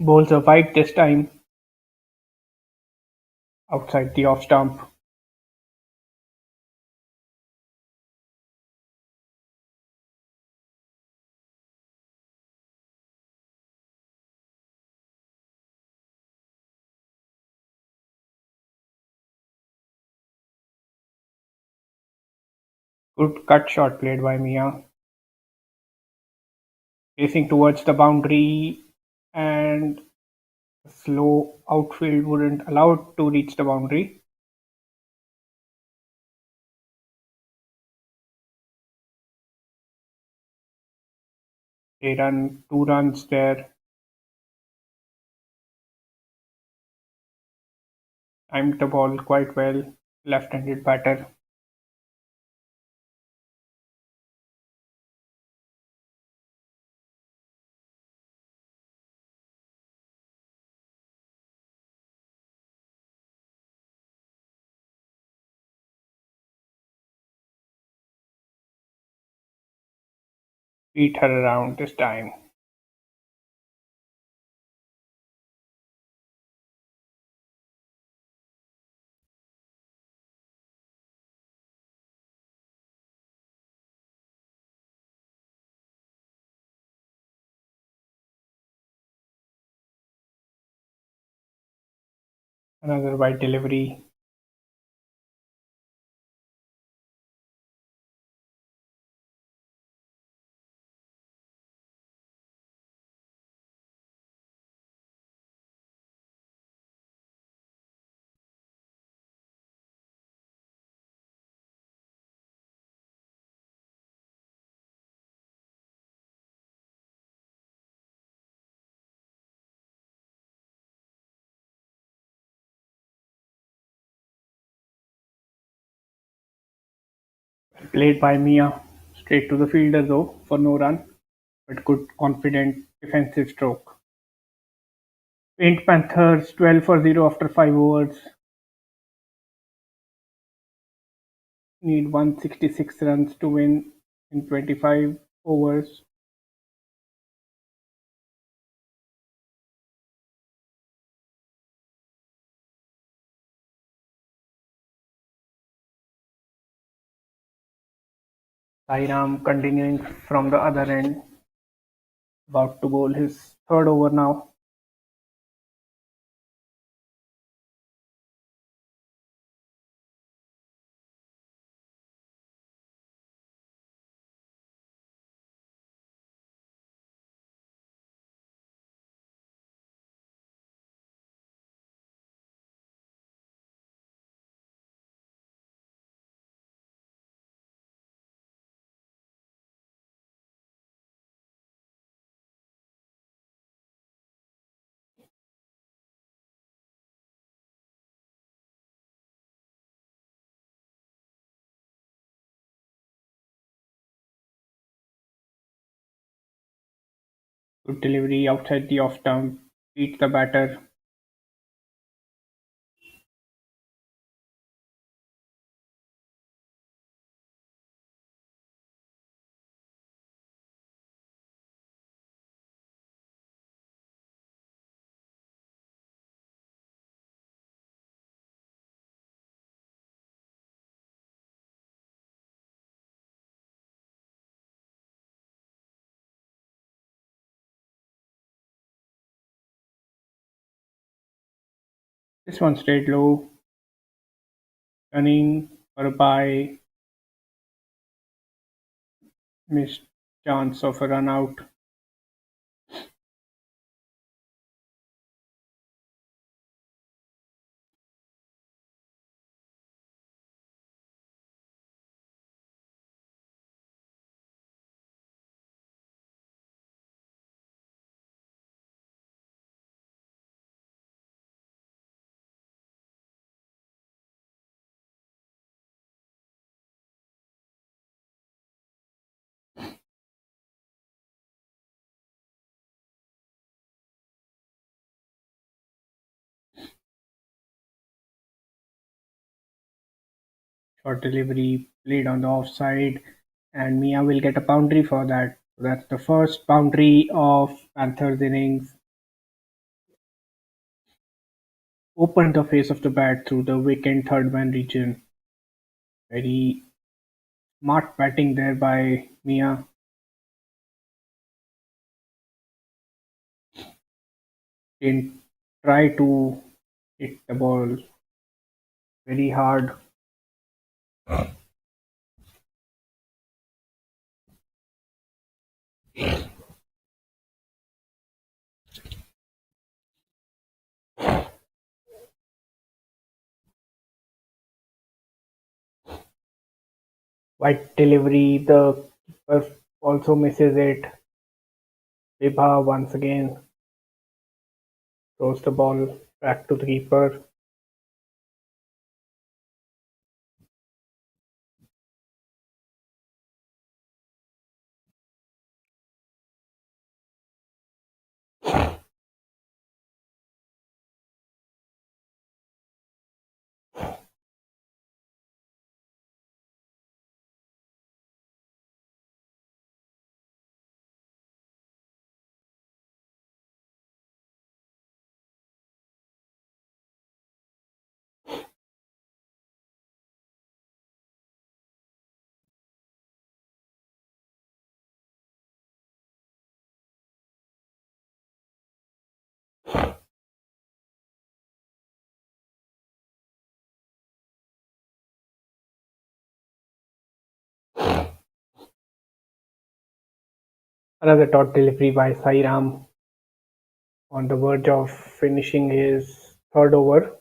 S1: Bowls are wide this time. Outside the off stump. Good cut shot played by Mia. Racing towards the boundary, and slow outfield wouldn't allow it to reach the boundary. They run 2 runs there. Timed the ball quite well. Left-handed batter. Beat her around this time. Another wide delivery. Played by Mia. Straight to the fielder though for no run, but good confident defensive stroke. Paint Panthers 12 for 0 after 5 overs. Need 166 runs to win in 25 overs. Sairam continuing from the other end. About to bowl his third over now. Good delivery outside the off stump. Beat the batter. This one straight low, running for a bye, missed chance of a run out. Short delivery played on the offside, and Mia will get a boundary for that. So that's the first boundary of Panthers innings. Opened the face of the bat through the vacant third man region. Very smart batting there by Mia. Didn't try to hit the ball very hard. Wide delivery, the keeper also misses it. Vibha once again throws the ball back to the keeper. Another dot delivery by Sairam on the verge of finishing his third over.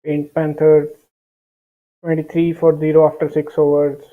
S1: Paint Panthers 23 for 0 after 6 overs.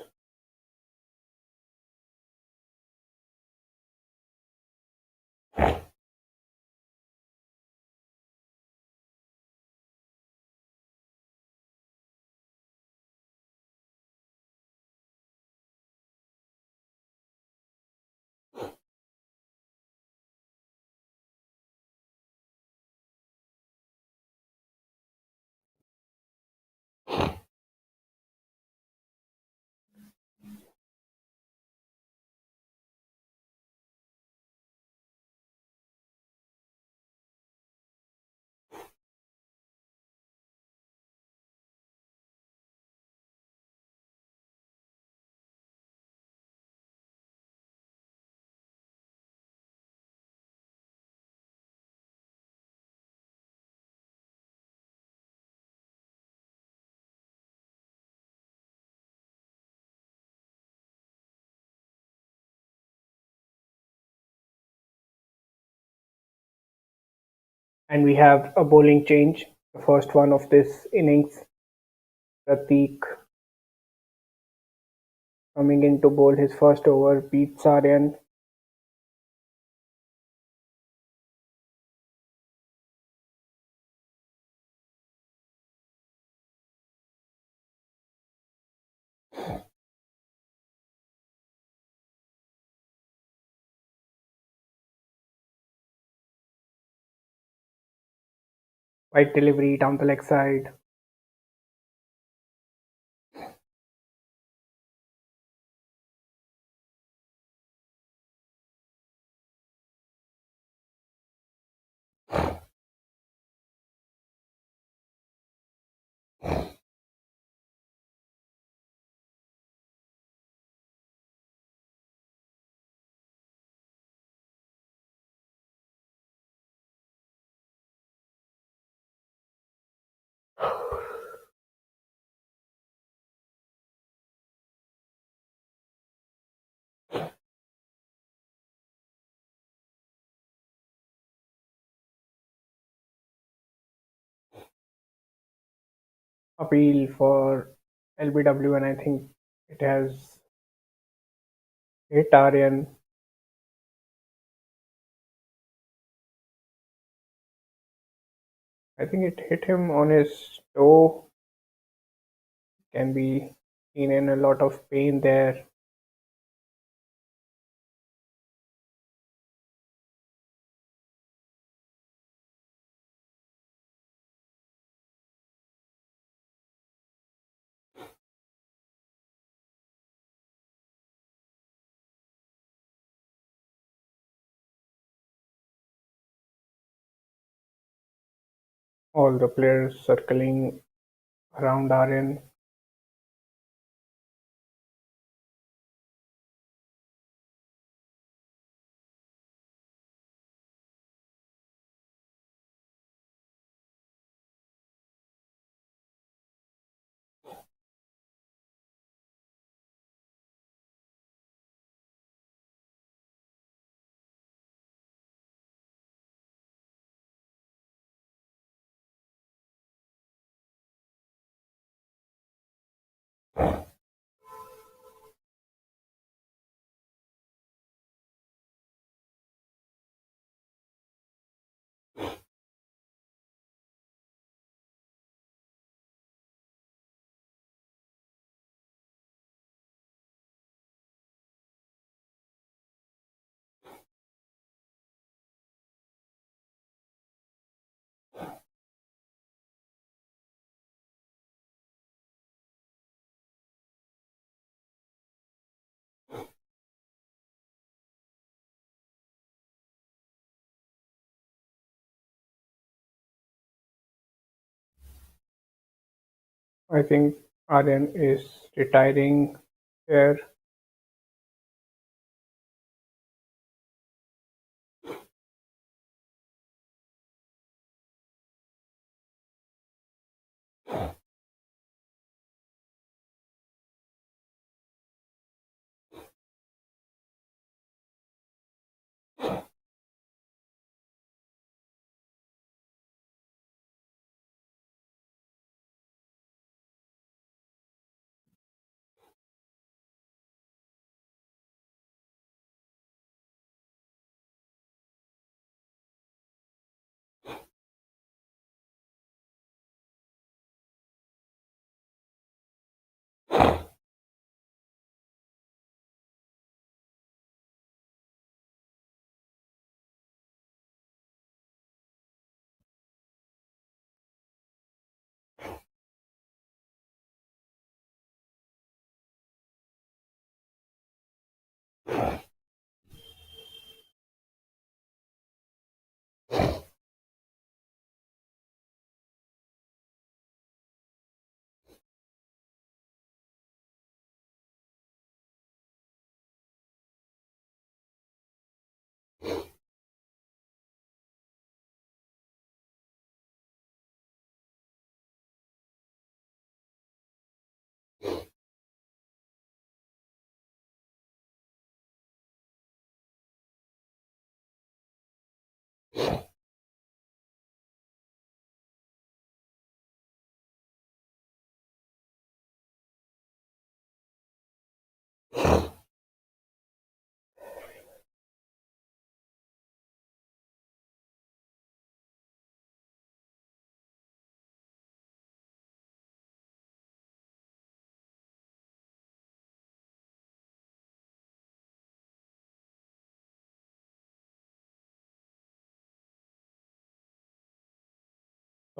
S1: And we have a bowling change. The first one of this innings. Pratik coming in to bowl his first over beats Aryan. Wide delivery down the leg side. appeal for LBW, and I think it has hit Aryan. I think it hit him on his toe. Can be seen in a lot of pain there. All the players circling around Aryan. I think Aryan is retiring here.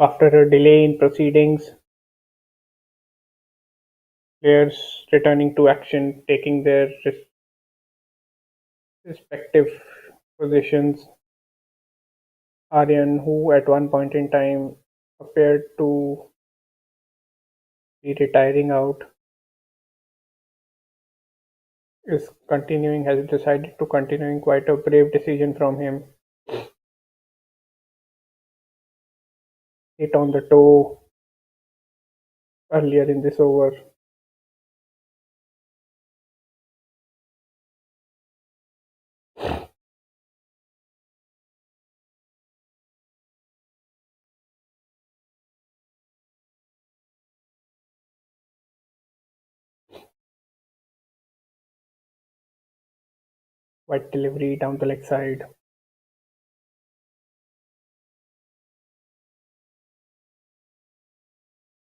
S1: After a delay in proceedings, players returning to action, taking their respective positions. Aryan, who at one point in time appeared to He retiring out is continuing, has decided to continuing, quite a brave decision from him. Hit on the toe earlier in this over. Wide delivery down the leg side.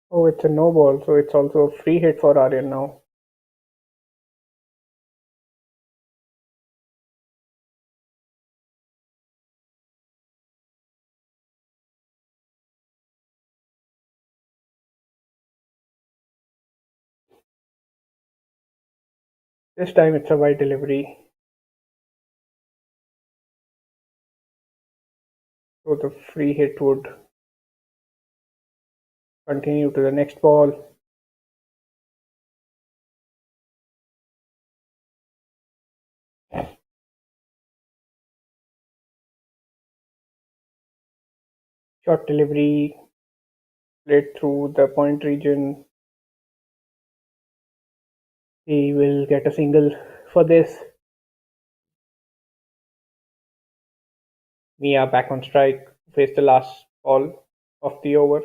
S1: Oh, it's a no ball, so it's also a free hit for Aryan now. This time it's a wide delivery, so the free hit would continue to the next ball. Short delivery played through the point region. He will get a single for this. Mia back on strike, face the last ball of the over.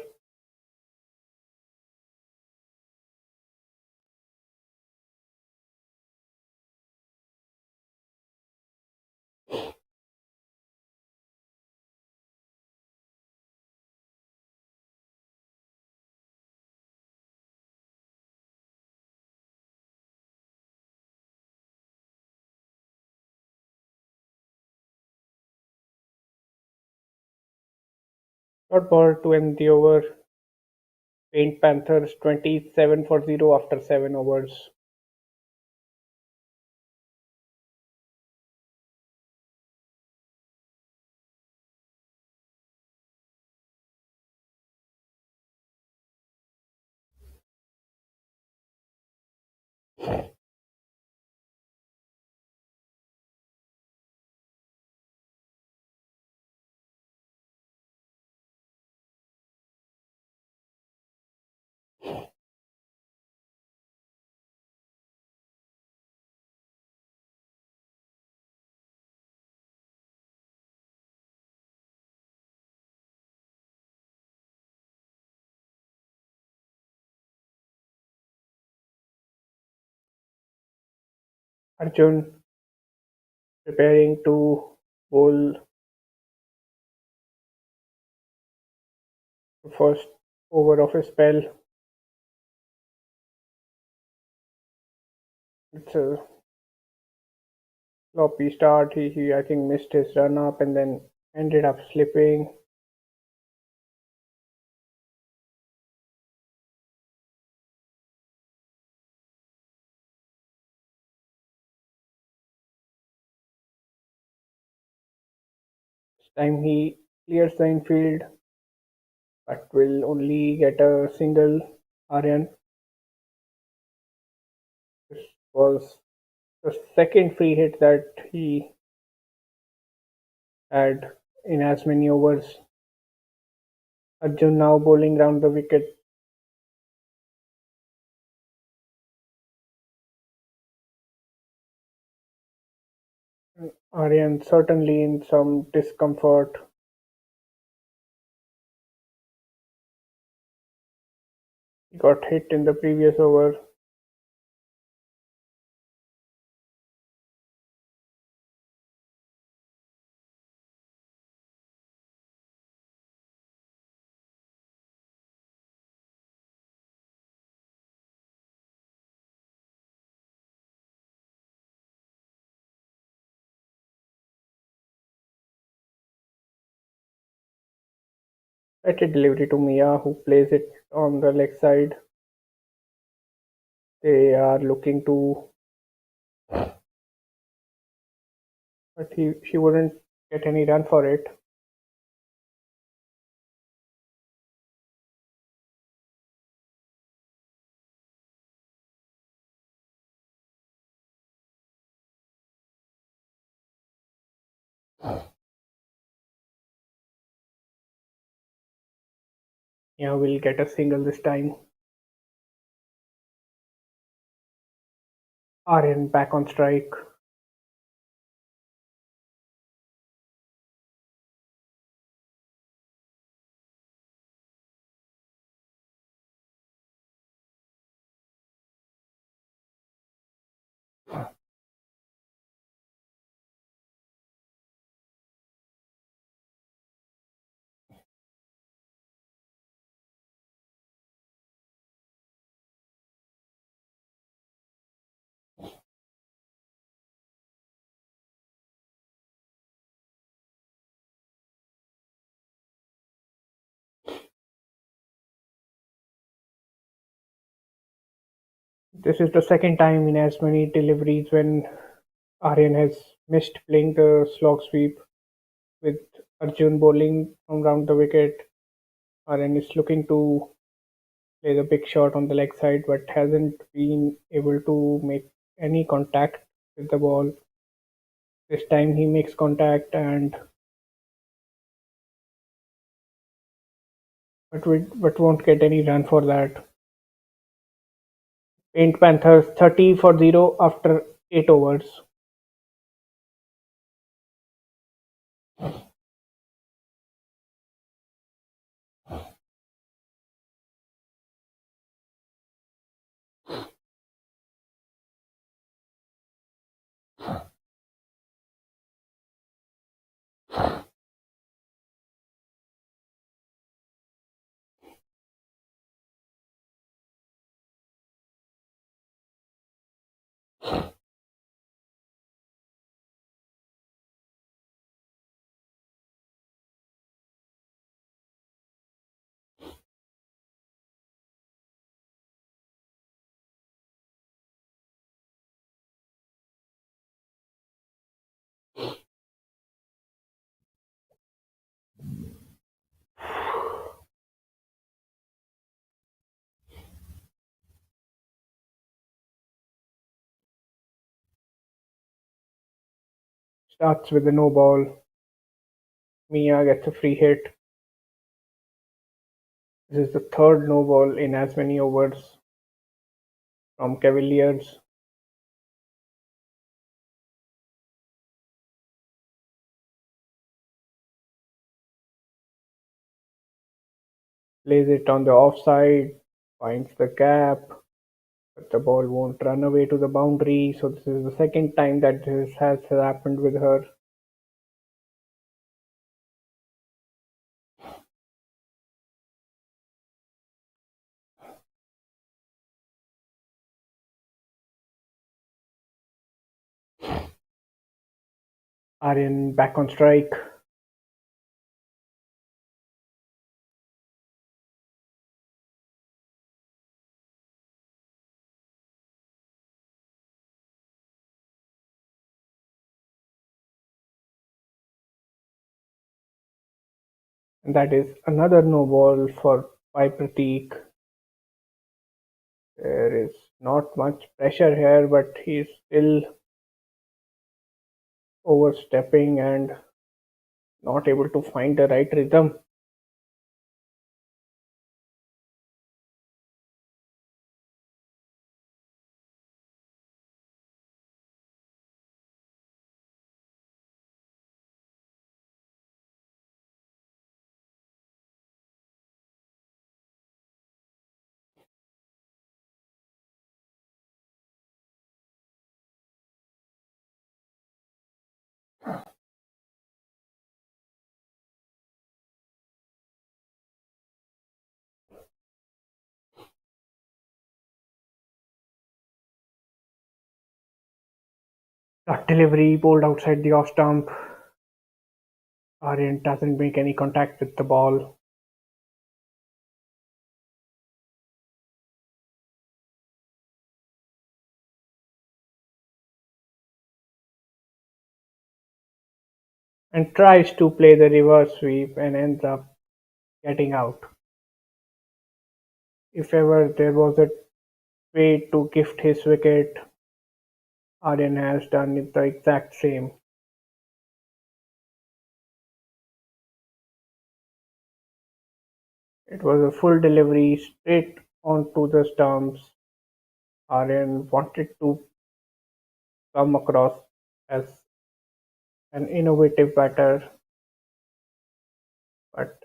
S1: Short ball to end the over. Paint Panthers 27-0 after 7 overs. Arjun preparing to bowl the first over of his spell. It's a sloppy start. He I think missed his run up and then ended up slipping. This time he clears the infield, but will only get a single. Aryan. This was the second free hit that he had in as many overs. Arjun now bowling round the wicket. Aryan certainly in some discomfort. He got hit in the previous over. At a delivery to Mia, who plays it on the leg side. They are looking to, but she wouldn't get any run for it. Yeah, we'll get a single this time. Aryan back on strike. This is the second time in as many deliveries when Aryan has missed playing the slog sweep with Arjun bowling from round the wicket. Aryan is looking to play the big shot on the leg side but hasn't been able to make any contact with the ball. This time he makes contact and but won't get any run for that. Paint Panthers 30 for 0 after 8 overs. Starts with a no ball. Mia gets a free hit. This is the third no ball in as many overs from Cavaliers. Plays it on the offside, finds the gap, but the ball won't run away to the boundary. So this is the second time that this has happened with her. Aryan back on strike. And that is another no ball for Pai Prateek. There is not much pressure here, but he's still overstepping and not able to find the right rhythm. Shot delivery bowled outside the off stump. Aryan doesn't make any contact with the ball. And tries to play the reverse sweep and ends up getting out. If ever there was a way to gift his wicket, Aryan has done it the exact same. It was a full delivery straight onto the stumps. Aryan wanted to come across as an innovative batter, but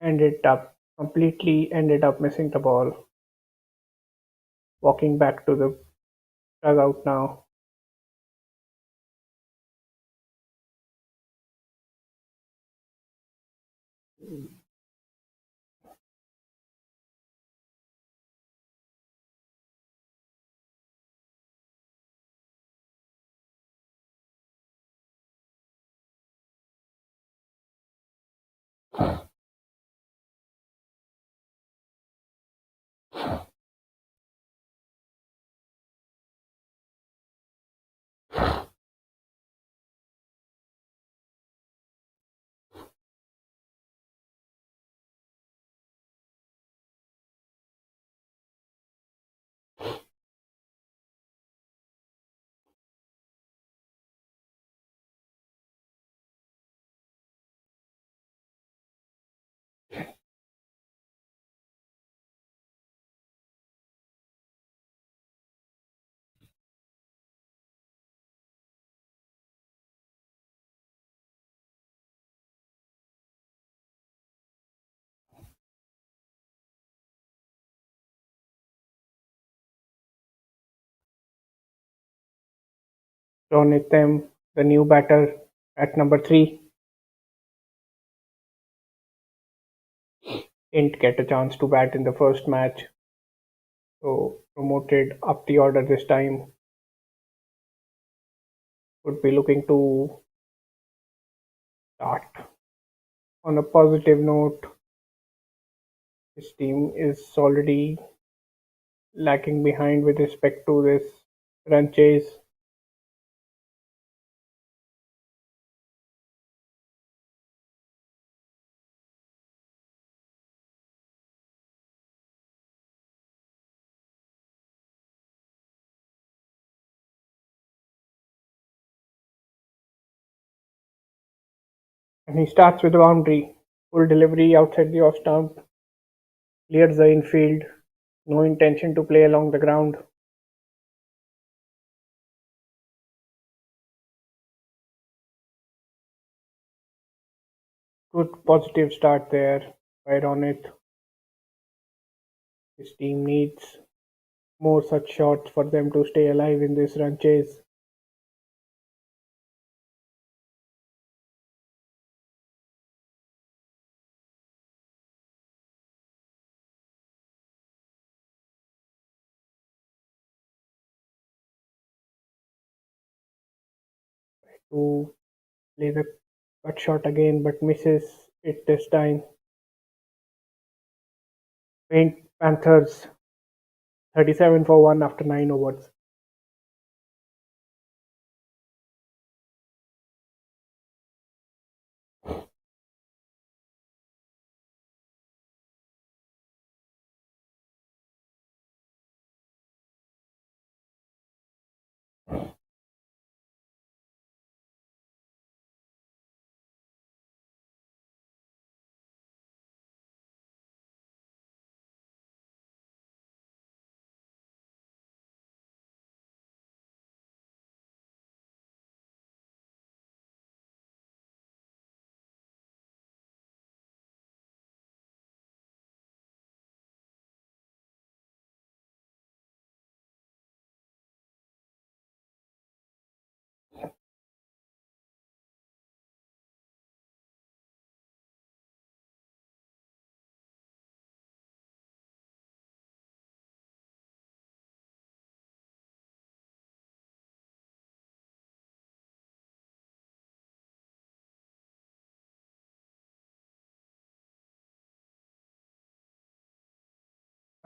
S1: ended up missing the ball. Walking back to the dugout now. Jonathan, the new batter at number 3, didn't get a chance to bat in the first match, so promoted up the order this time. Would be looking to start on a positive note. His team is already lacking behind with respect to this run chase. And he starts with a boundary. Full delivery outside the off stump. Clears the infield. No intention to play along the ground. Good positive start there by Ronit. His team needs more such shots for them to stay alive in this run chase. To play the cut shot again, but misses it this time. Panthers 37 for 1 after 9 overs.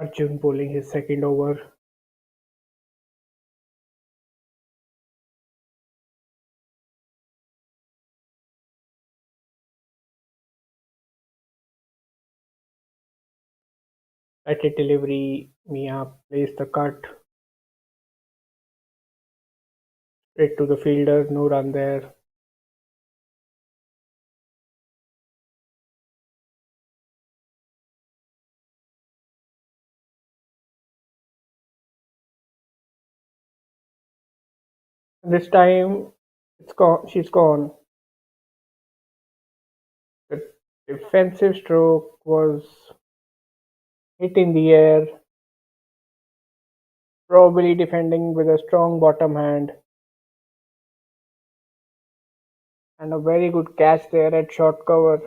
S1: Arjun bowling his second over. At a delivery, Mia plays the cut straight to the fielder. No run there. This time, it's gone. She's gone. The defensive stroke was hit in the air, probably defending with a strong bottom hand, and a very good catch there at short cover.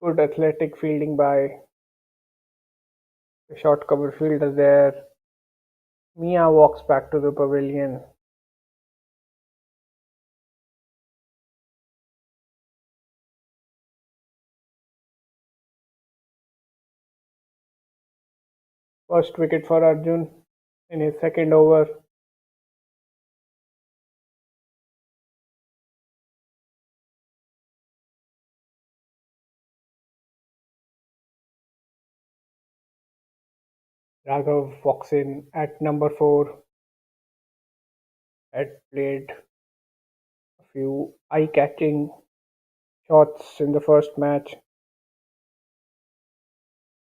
S1: Good athletic fielding by the short cover fielder there. Mia walks back to the pavilion. First wicket for Arjun in his second over. Raghav walks in at number 4. Had played a few eye-catching shots in the first match.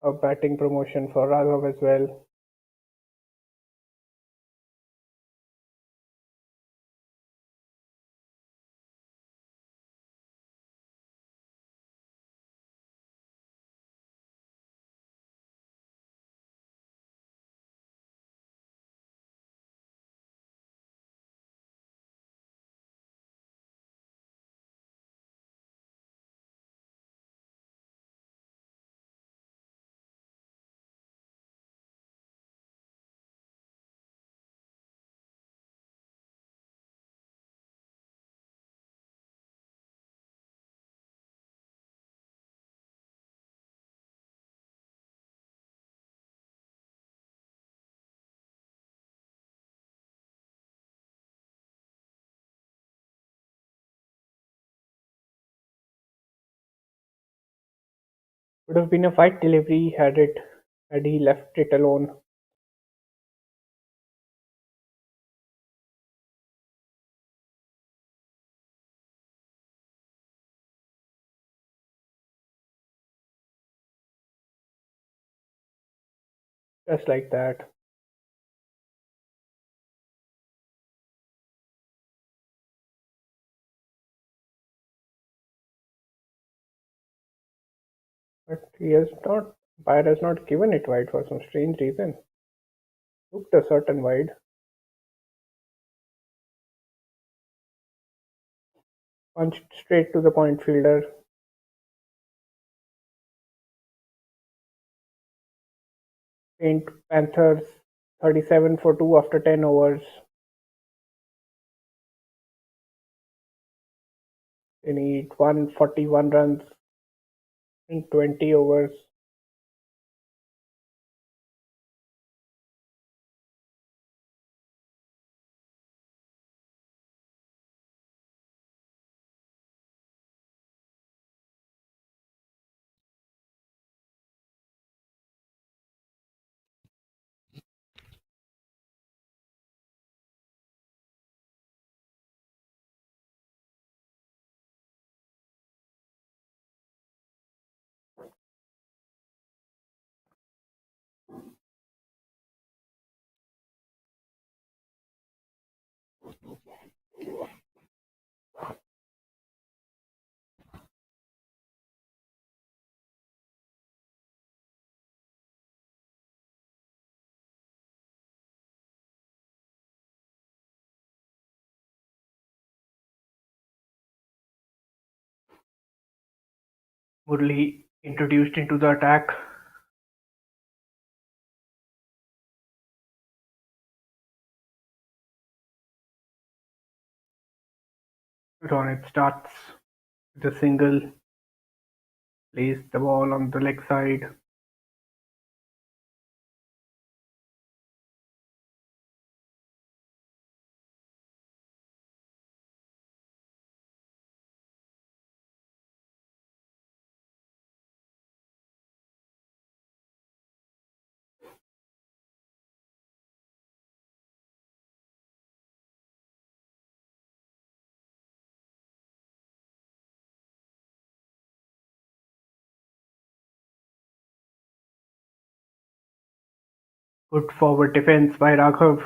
S1: A batting promotion for Raghav as well. Would have been a fight delivery had he left it alone. Just like that. But he has not umpire has not given it wide for some strange reason. Looked a certain wide. Punched straight to the point fielder. Saint Panthers 37 for 2 after 10 overs. They need 141 runs in 20 overs. Murli introduced into the attack. Ronet starts with a single, plays the ball on the leg side. Good forward defense by Raghav.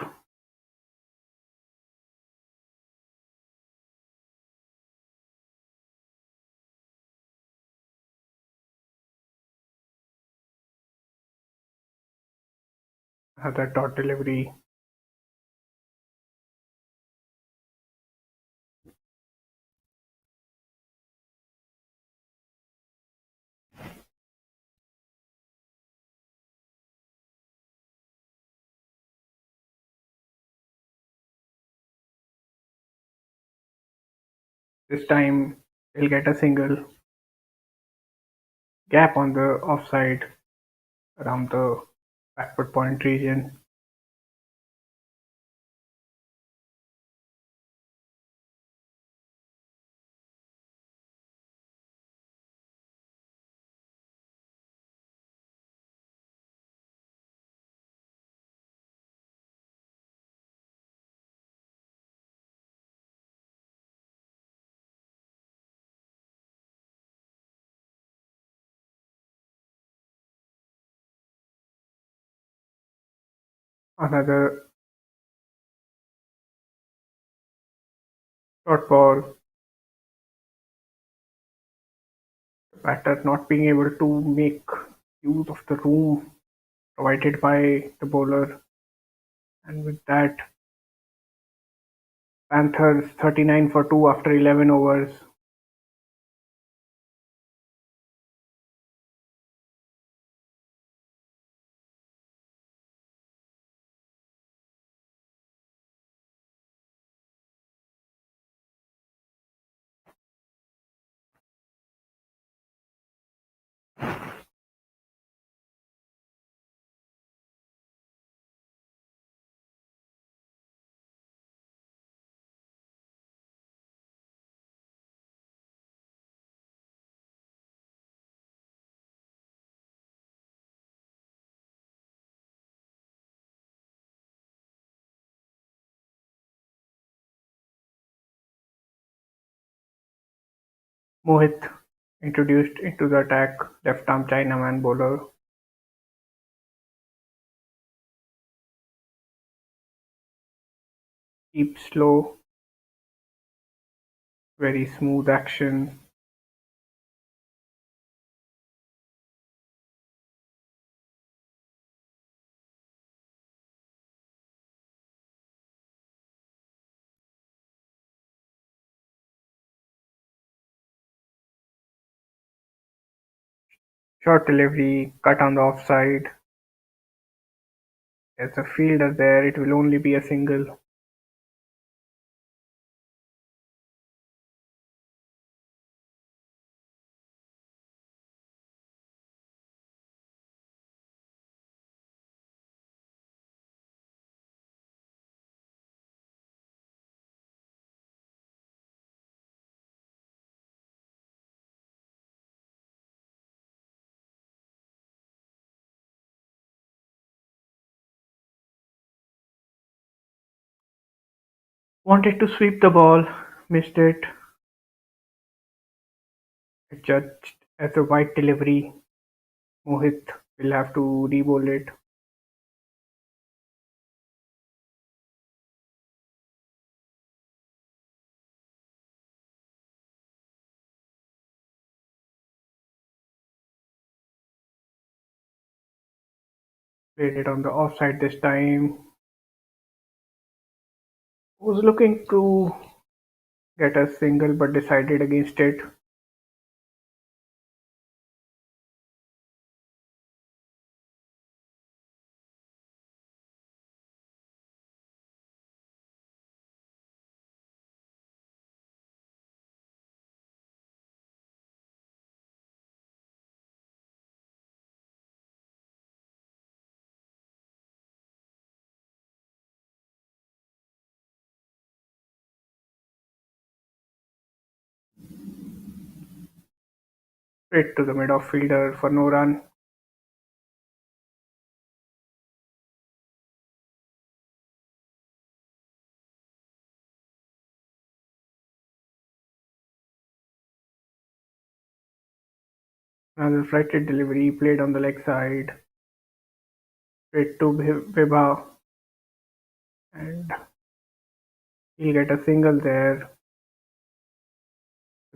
S1: Another dot delivery. This time he'll get a single. Gap on the offside around the backward point region. Another short ball. The batter not being able to make use of the room provided by the bowler, and with that, Panthers 39 for 2 after 11 overs. Mohit introduced into the attack, left arm Chinaman bowler. Keep slow, very smooth action. Short delivery, cut on the offside. There's a fielder there, it will only be a single. Wanted to sweep the ball, missed it. Judged as a wide delivery. Mohit will have to re-bowl it. Played it on the offside this time. Was looking to get a single but decided against it. Straight to the mid off fielder for no run. Another flighted delivery played on the leg side. straight to Vibha, and he'll get a single there.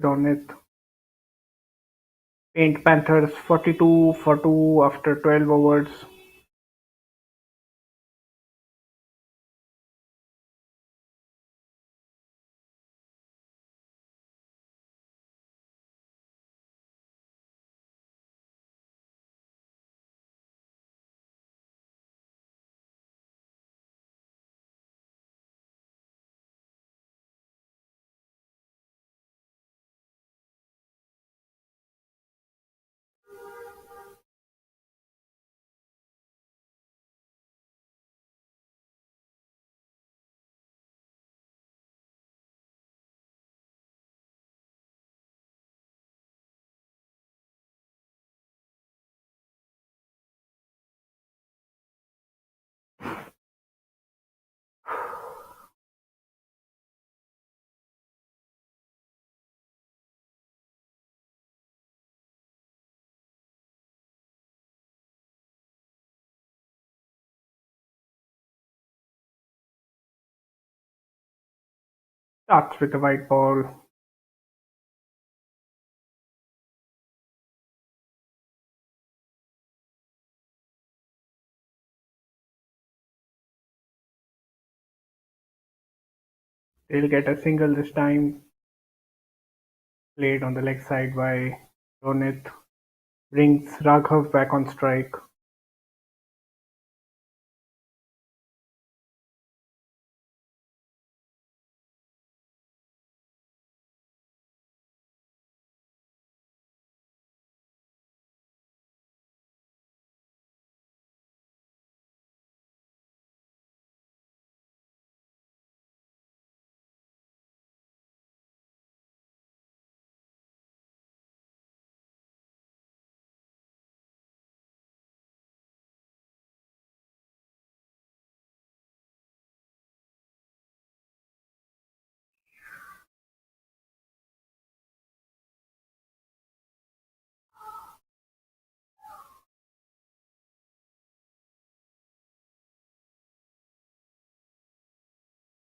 S1: Ronit paint Panthers 42 for 2 after 12 overs. Starts with a white ball. They'll get a single this time, played on the leg side by Ronit. Brings Raghav back on strike.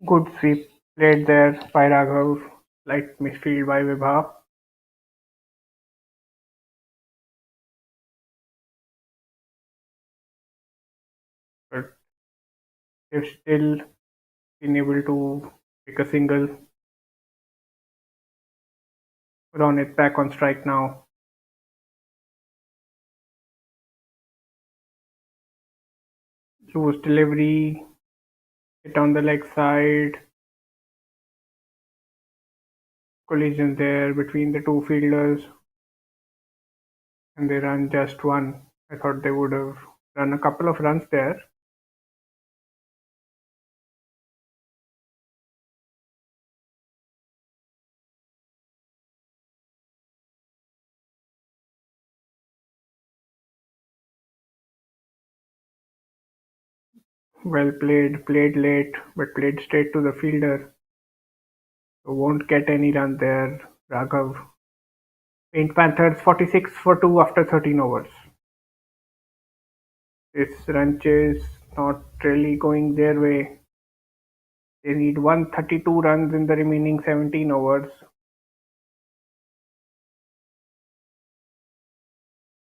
S1: Good sweep played there by Raghav. Light misfield by Vibha. But they've still been able to pick a single. Ronit back on strike now. Loose delivery. Hit on the leg side. Collision there between the two fielders. And they run just one. I thought they would have run a couple of runs there. Well played, played late, but played straight to the fielder. So won't get any run there. Raghav. Paint Panthers 46 for 2 after 13 overs. This run chase not really going their way. They need 132 runs in the remaining 17 overs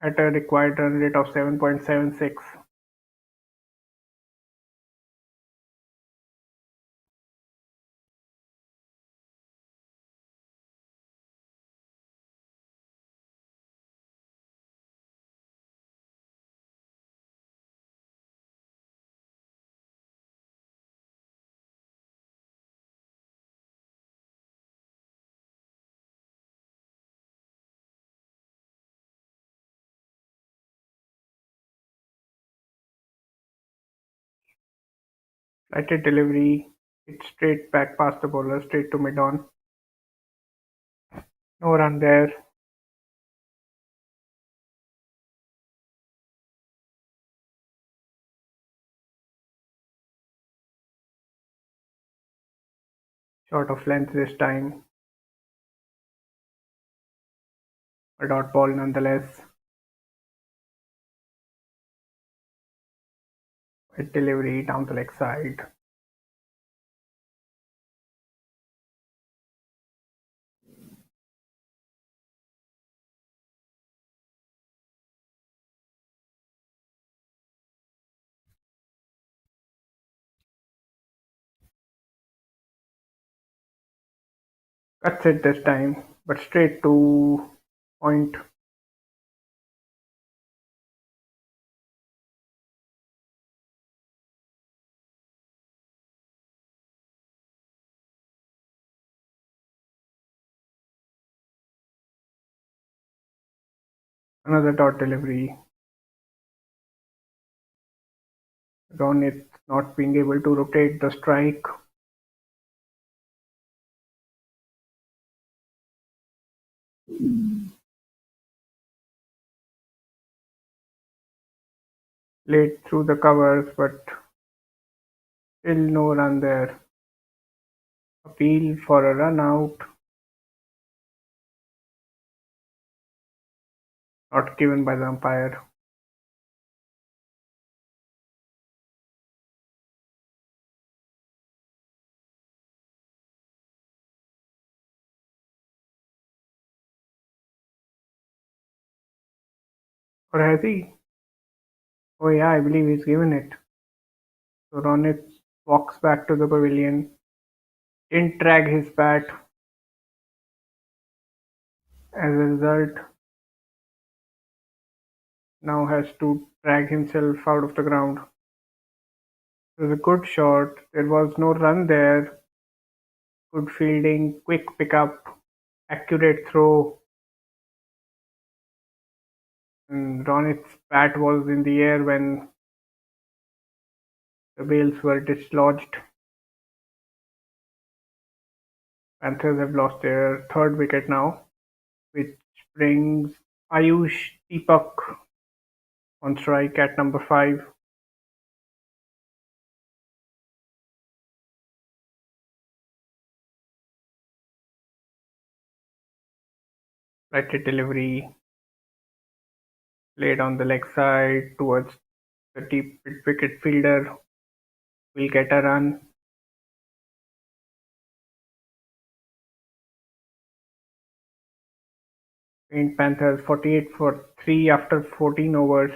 S1: at a required run rate of 7.76. Flighted delivery, it's straight back past the bowler, straight to mid on. No run there. Short of length this time. A dot ball nonetheless. With delivery down the leg side. Cuts it this time, but straight to point. Another dot delivery. Ronit not being able to rotate the strike. Late through the covers, but still no run there. Appeal for a run out. Not given by the umpire. Or has he? Oh yeah, I believe he's given it. So Ronit walks back to the pavilion. Didn't drag his bat. As a result, now has to drag himself out of the ground. It was a good shot. There was no run there. Good fielding, quick pickup, accurate throw. And Ronit's bat was in the air when the bails were dislodged. Panthers have lost their third wicket now, which brings Ayush Deepak on strike at number 5. Righted delivery played on the leg side towards the deep wicket fielder. Will get a run. Saint Panthers 48 for 3 after 14 overs.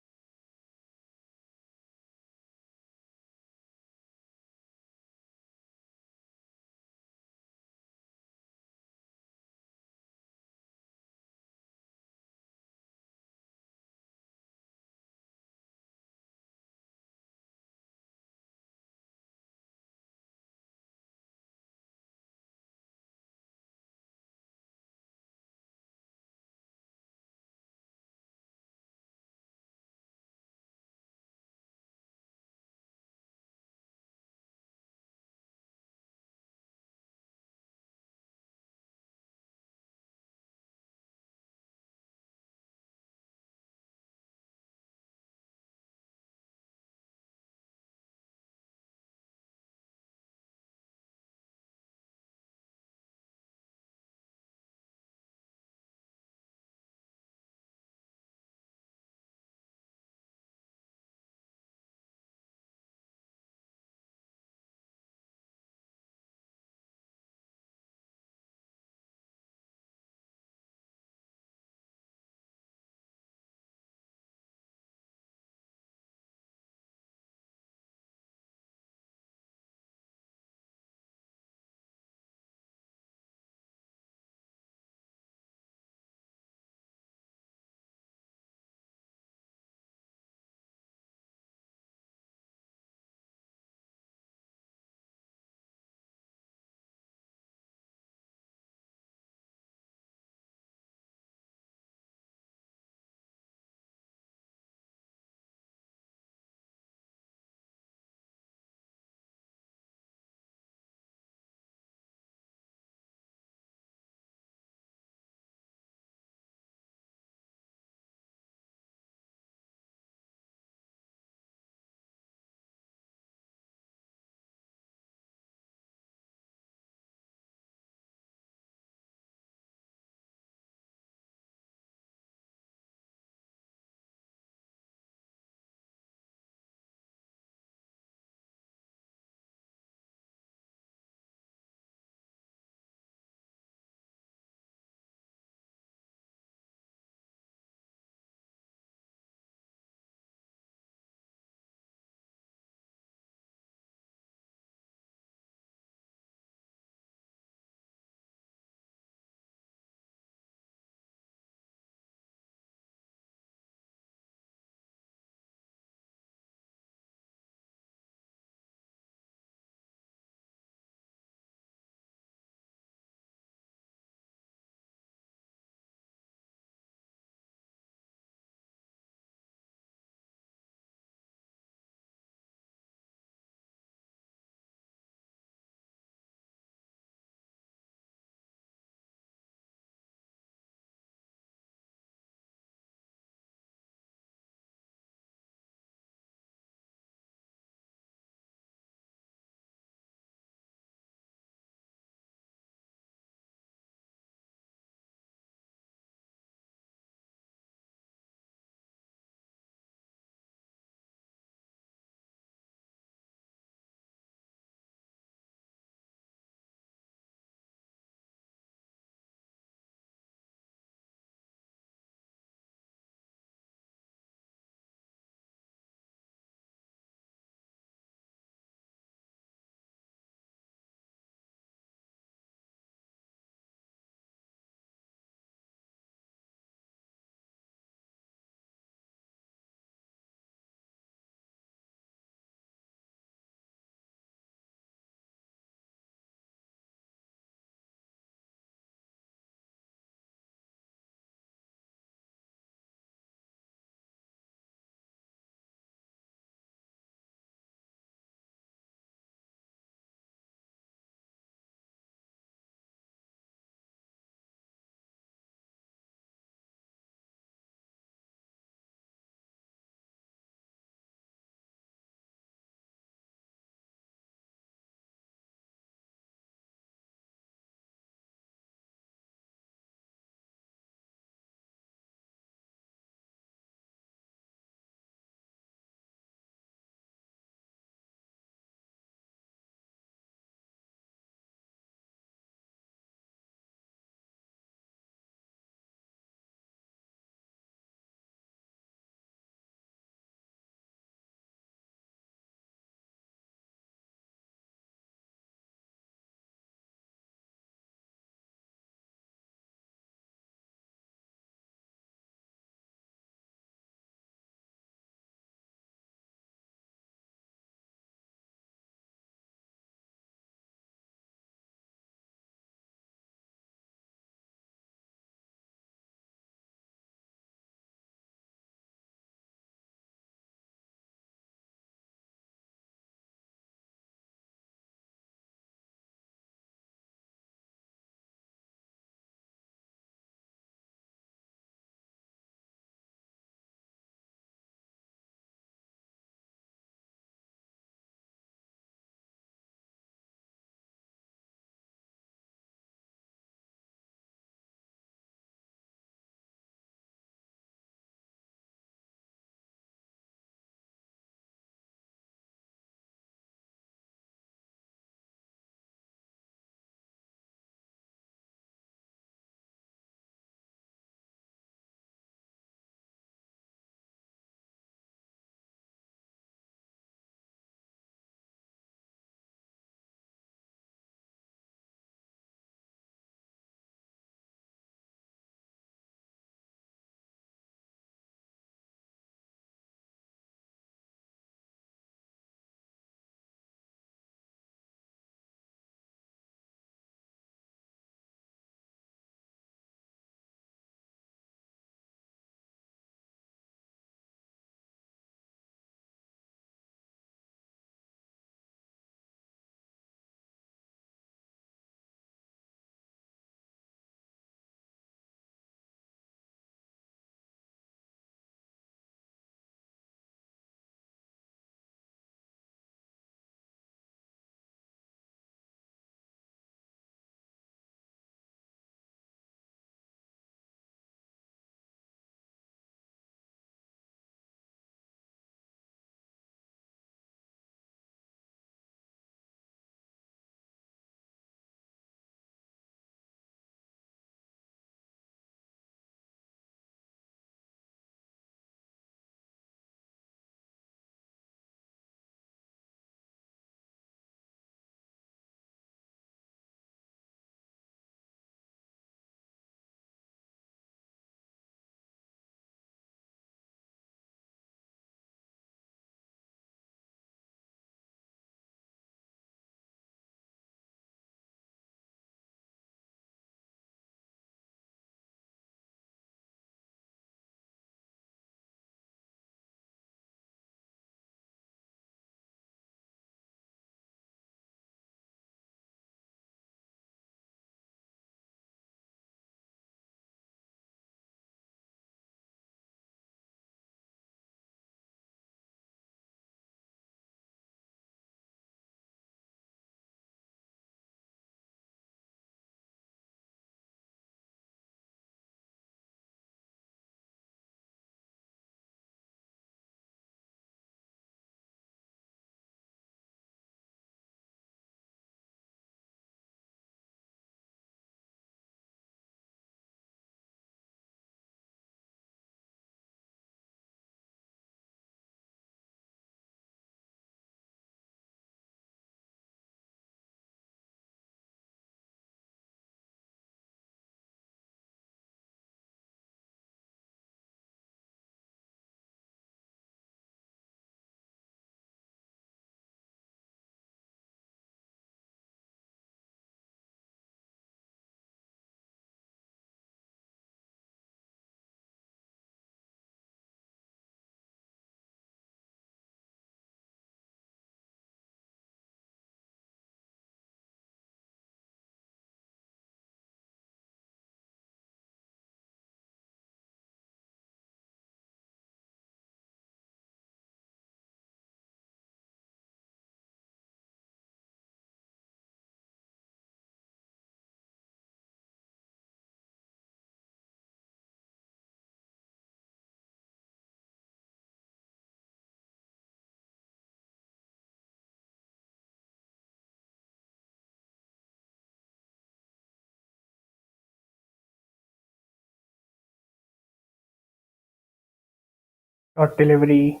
S1: Short delivery.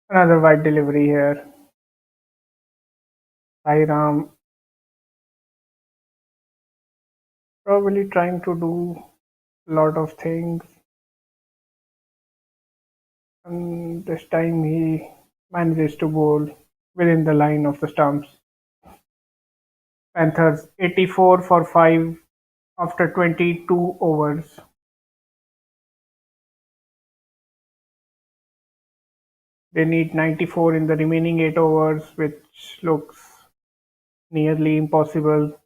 S1: Another wide delivery here. Sairam probably trying to do a lot of things, and this time he manages to bowl within the line of the stumps. Panthers 84 for 5 after 22 overs. They need 94 in the remaining 8 overs, which looks nearly impossible.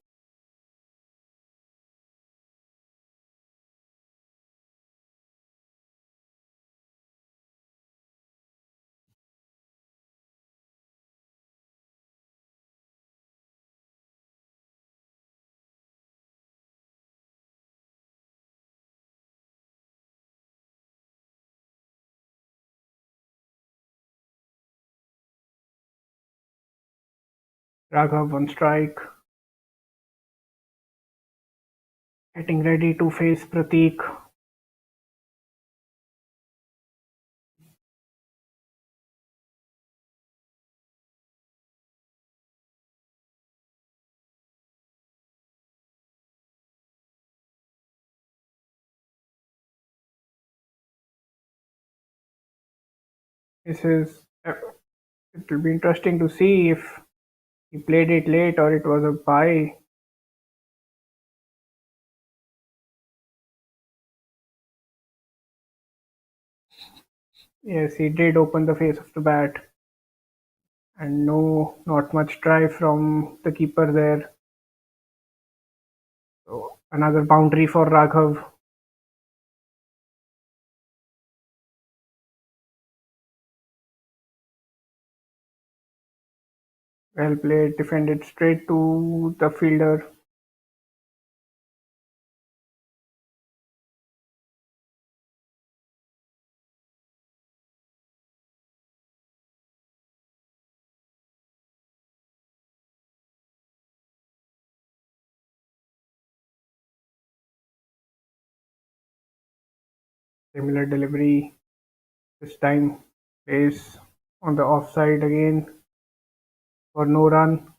S1: Raghav on strike, getting ready to face Prateek. This is it will be interesting to see if he played it late or it was a bye. Yes, he did open the face of the bat, and no, not much try from the keeper there. So another boundary for Raghav. Well played, defended straight to the fielder. Similar delivery this time. Plays on the offside again for no run.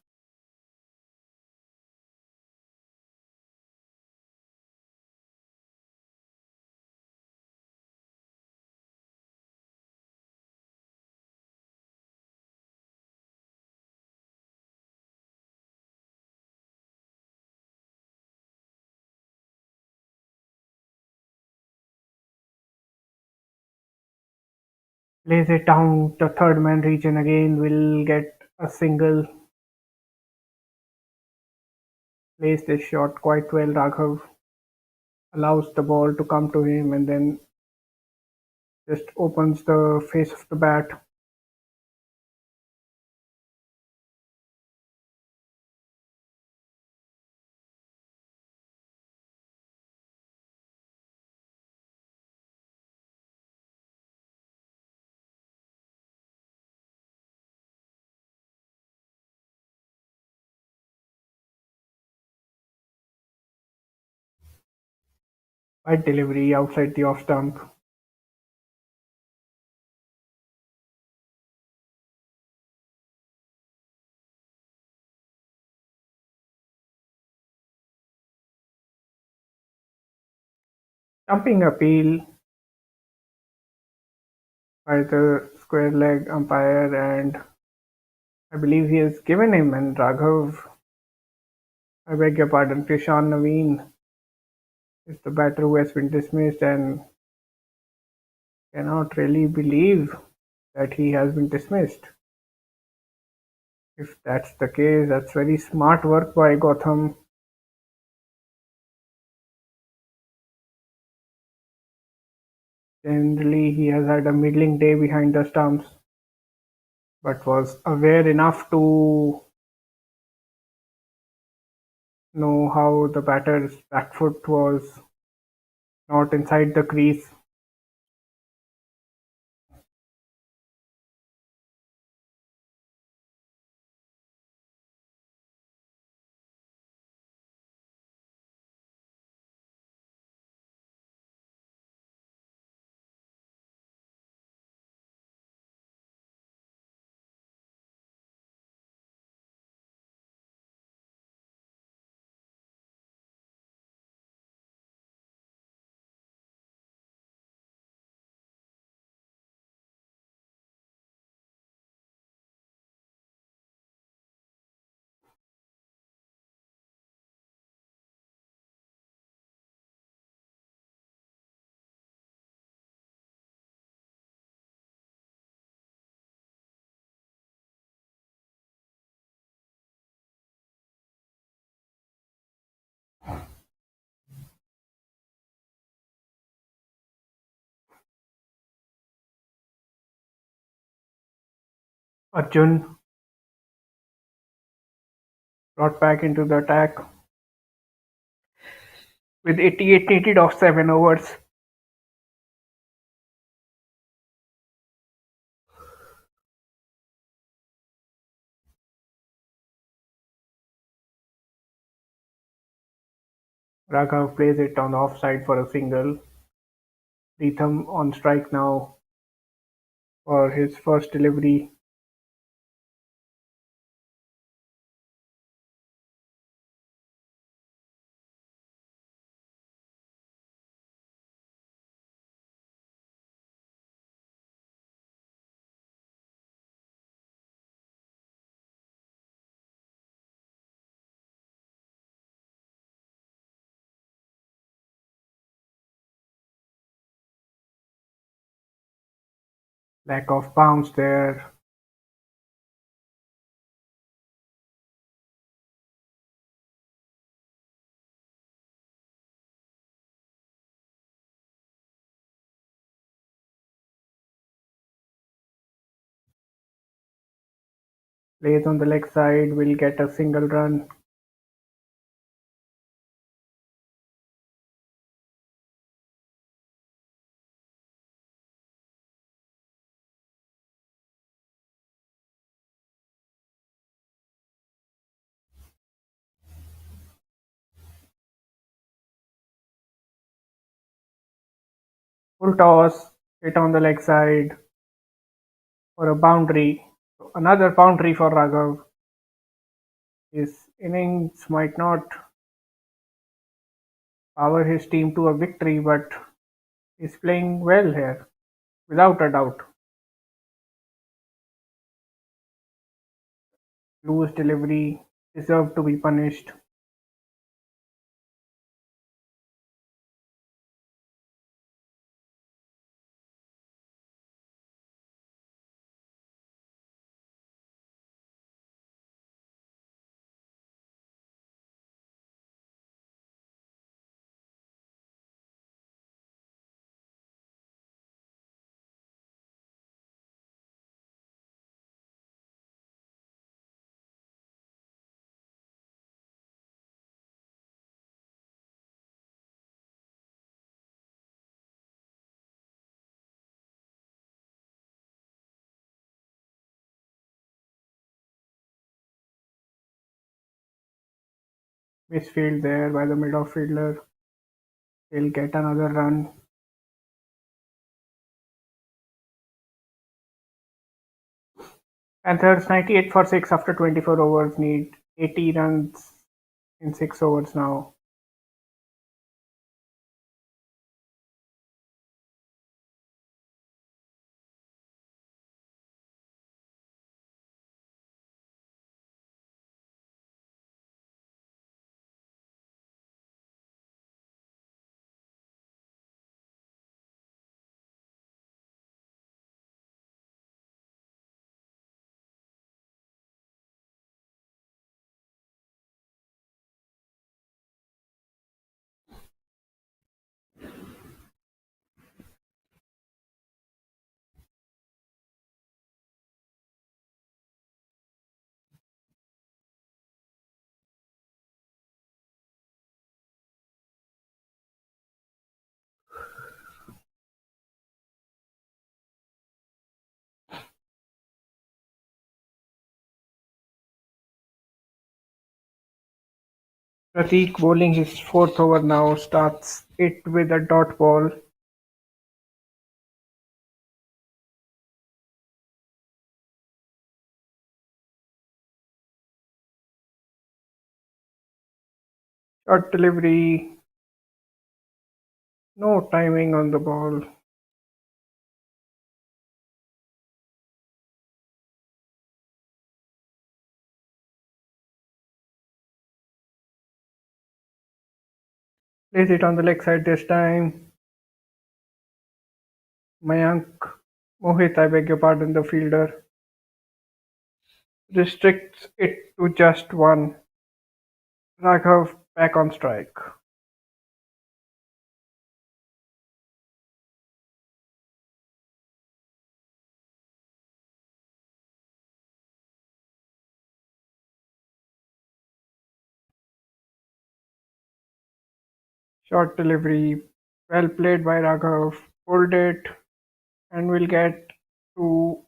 S1: Plays it down the third man region again. Will get a single. Plays this shot quite well. Raghav allows the ball to come to him and then just opens the face of the bat. Wide delivery outside the off stump. Stumping appeal by the square leg umpire, and I believe he has given him, and Raghav, I beg your pardon, Krishan Naveen is the batter who has been dismissed, and cannot really believe that he has been dismissed. If that's the case, that's very smart work by Gotham. Generally, he has had a middling day behind the stumps, but was aware enough to know how the batter's back foot was not inside the crease. Arjun brought back into the attack with 88 needed of 7 overs. Raghav plays it on the offside for a single. Rhythm on strike now for his first delivery. Lack of bounce there. Plays on the leg side, will get a single run. Full toss, hit on the leg side for a boundary. Another boundary for Raghav. His innings might not power his team to a victory, but he's playing well here, without a doubt. Loose delivery, deserved to be punished. Misfield there by the midfielder. He'll get another run. Panthers 98 for 6 after 24 overs, need 80 runs in 6 overs now. Pratik bowling his fourth over now, starts it with a dot ball. Short delivery, no timing on the ball. Plays it on the leg side this time. Mayank, Mohit, I beg your pardon, the fielder, restricts it to just one. Raghav back on strike. Short delivery, well played by Raghav, pulled it, and will get to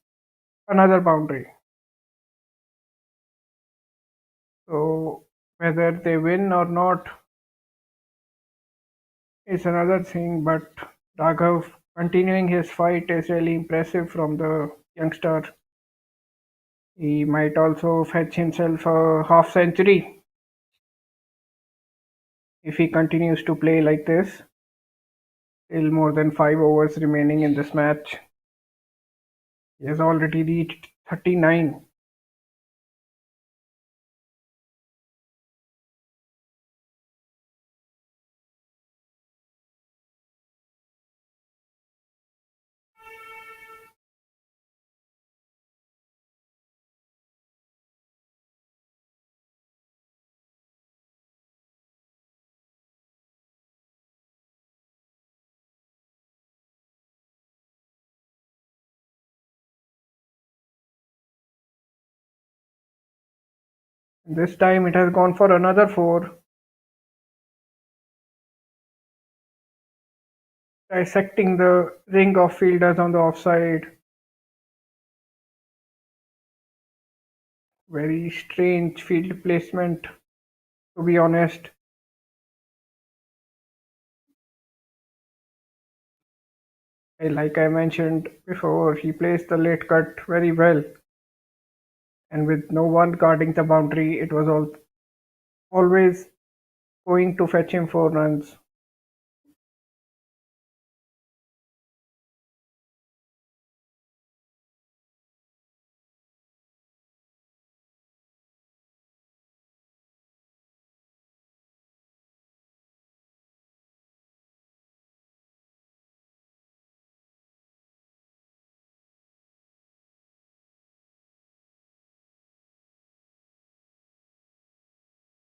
S1: another boundary. So whether they win or not is another thing, but Raghav continuing his fight is really impressive from the youngster. He might also fetch himself a half century if he continues to play like this. Still more than 5 overs remaining in this match. He has already reached 39. This time it has gone for another four, dissecting the ring of fielders on the offside. Very strange field placement, to be honest. Like I mentioned before, he plays the late cut very well, and with no one guarding the boundary, it was always going to fetch him 4 runs.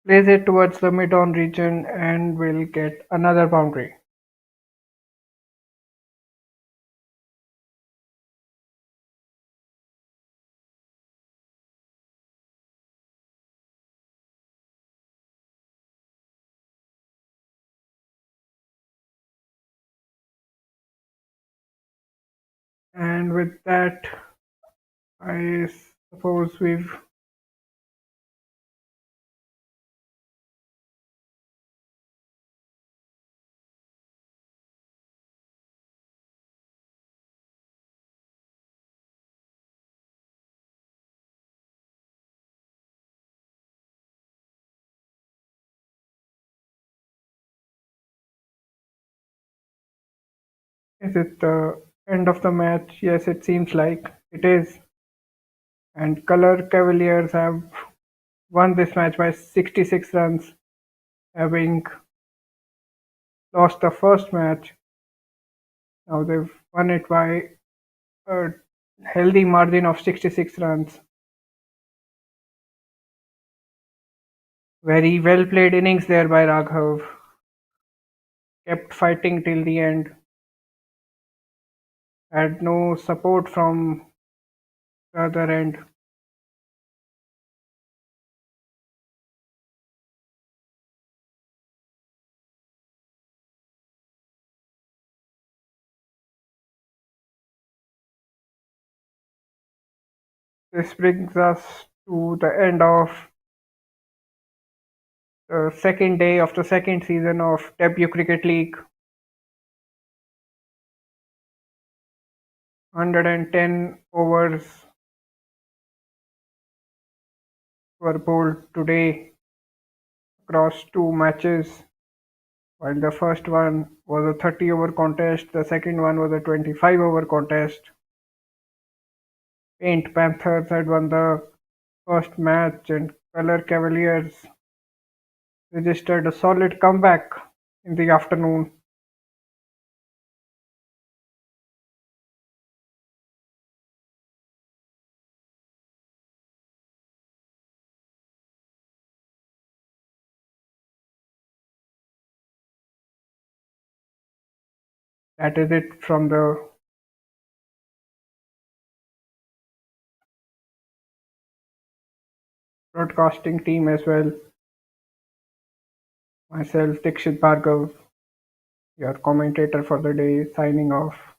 S1: Plays it towards the mid-on region and will get another boundary. And with that, I suppose we've is it the end of the match? Yes, it seems like it is. And Color Cavaliers have won this match by 66 runs, having lost the first match. Now they've won it by a healthy margin of 66 runs. Very well played innings there by Raghav. Kept fighting till the end. Had no support from the other end. This brings us to the end of the second day of the second season of Debut Cricket League. 110 overs were bowled today across two matches. While the first one was a 30-over contest, the second one was a 25-over contest. Paint Panthers had won the first match, and Color Cavaliers registered a solid comeback in the afternoon. That is it from the broadcasting team as well. Myself, Dikshit Bhargav. Your commentator for the day signing off.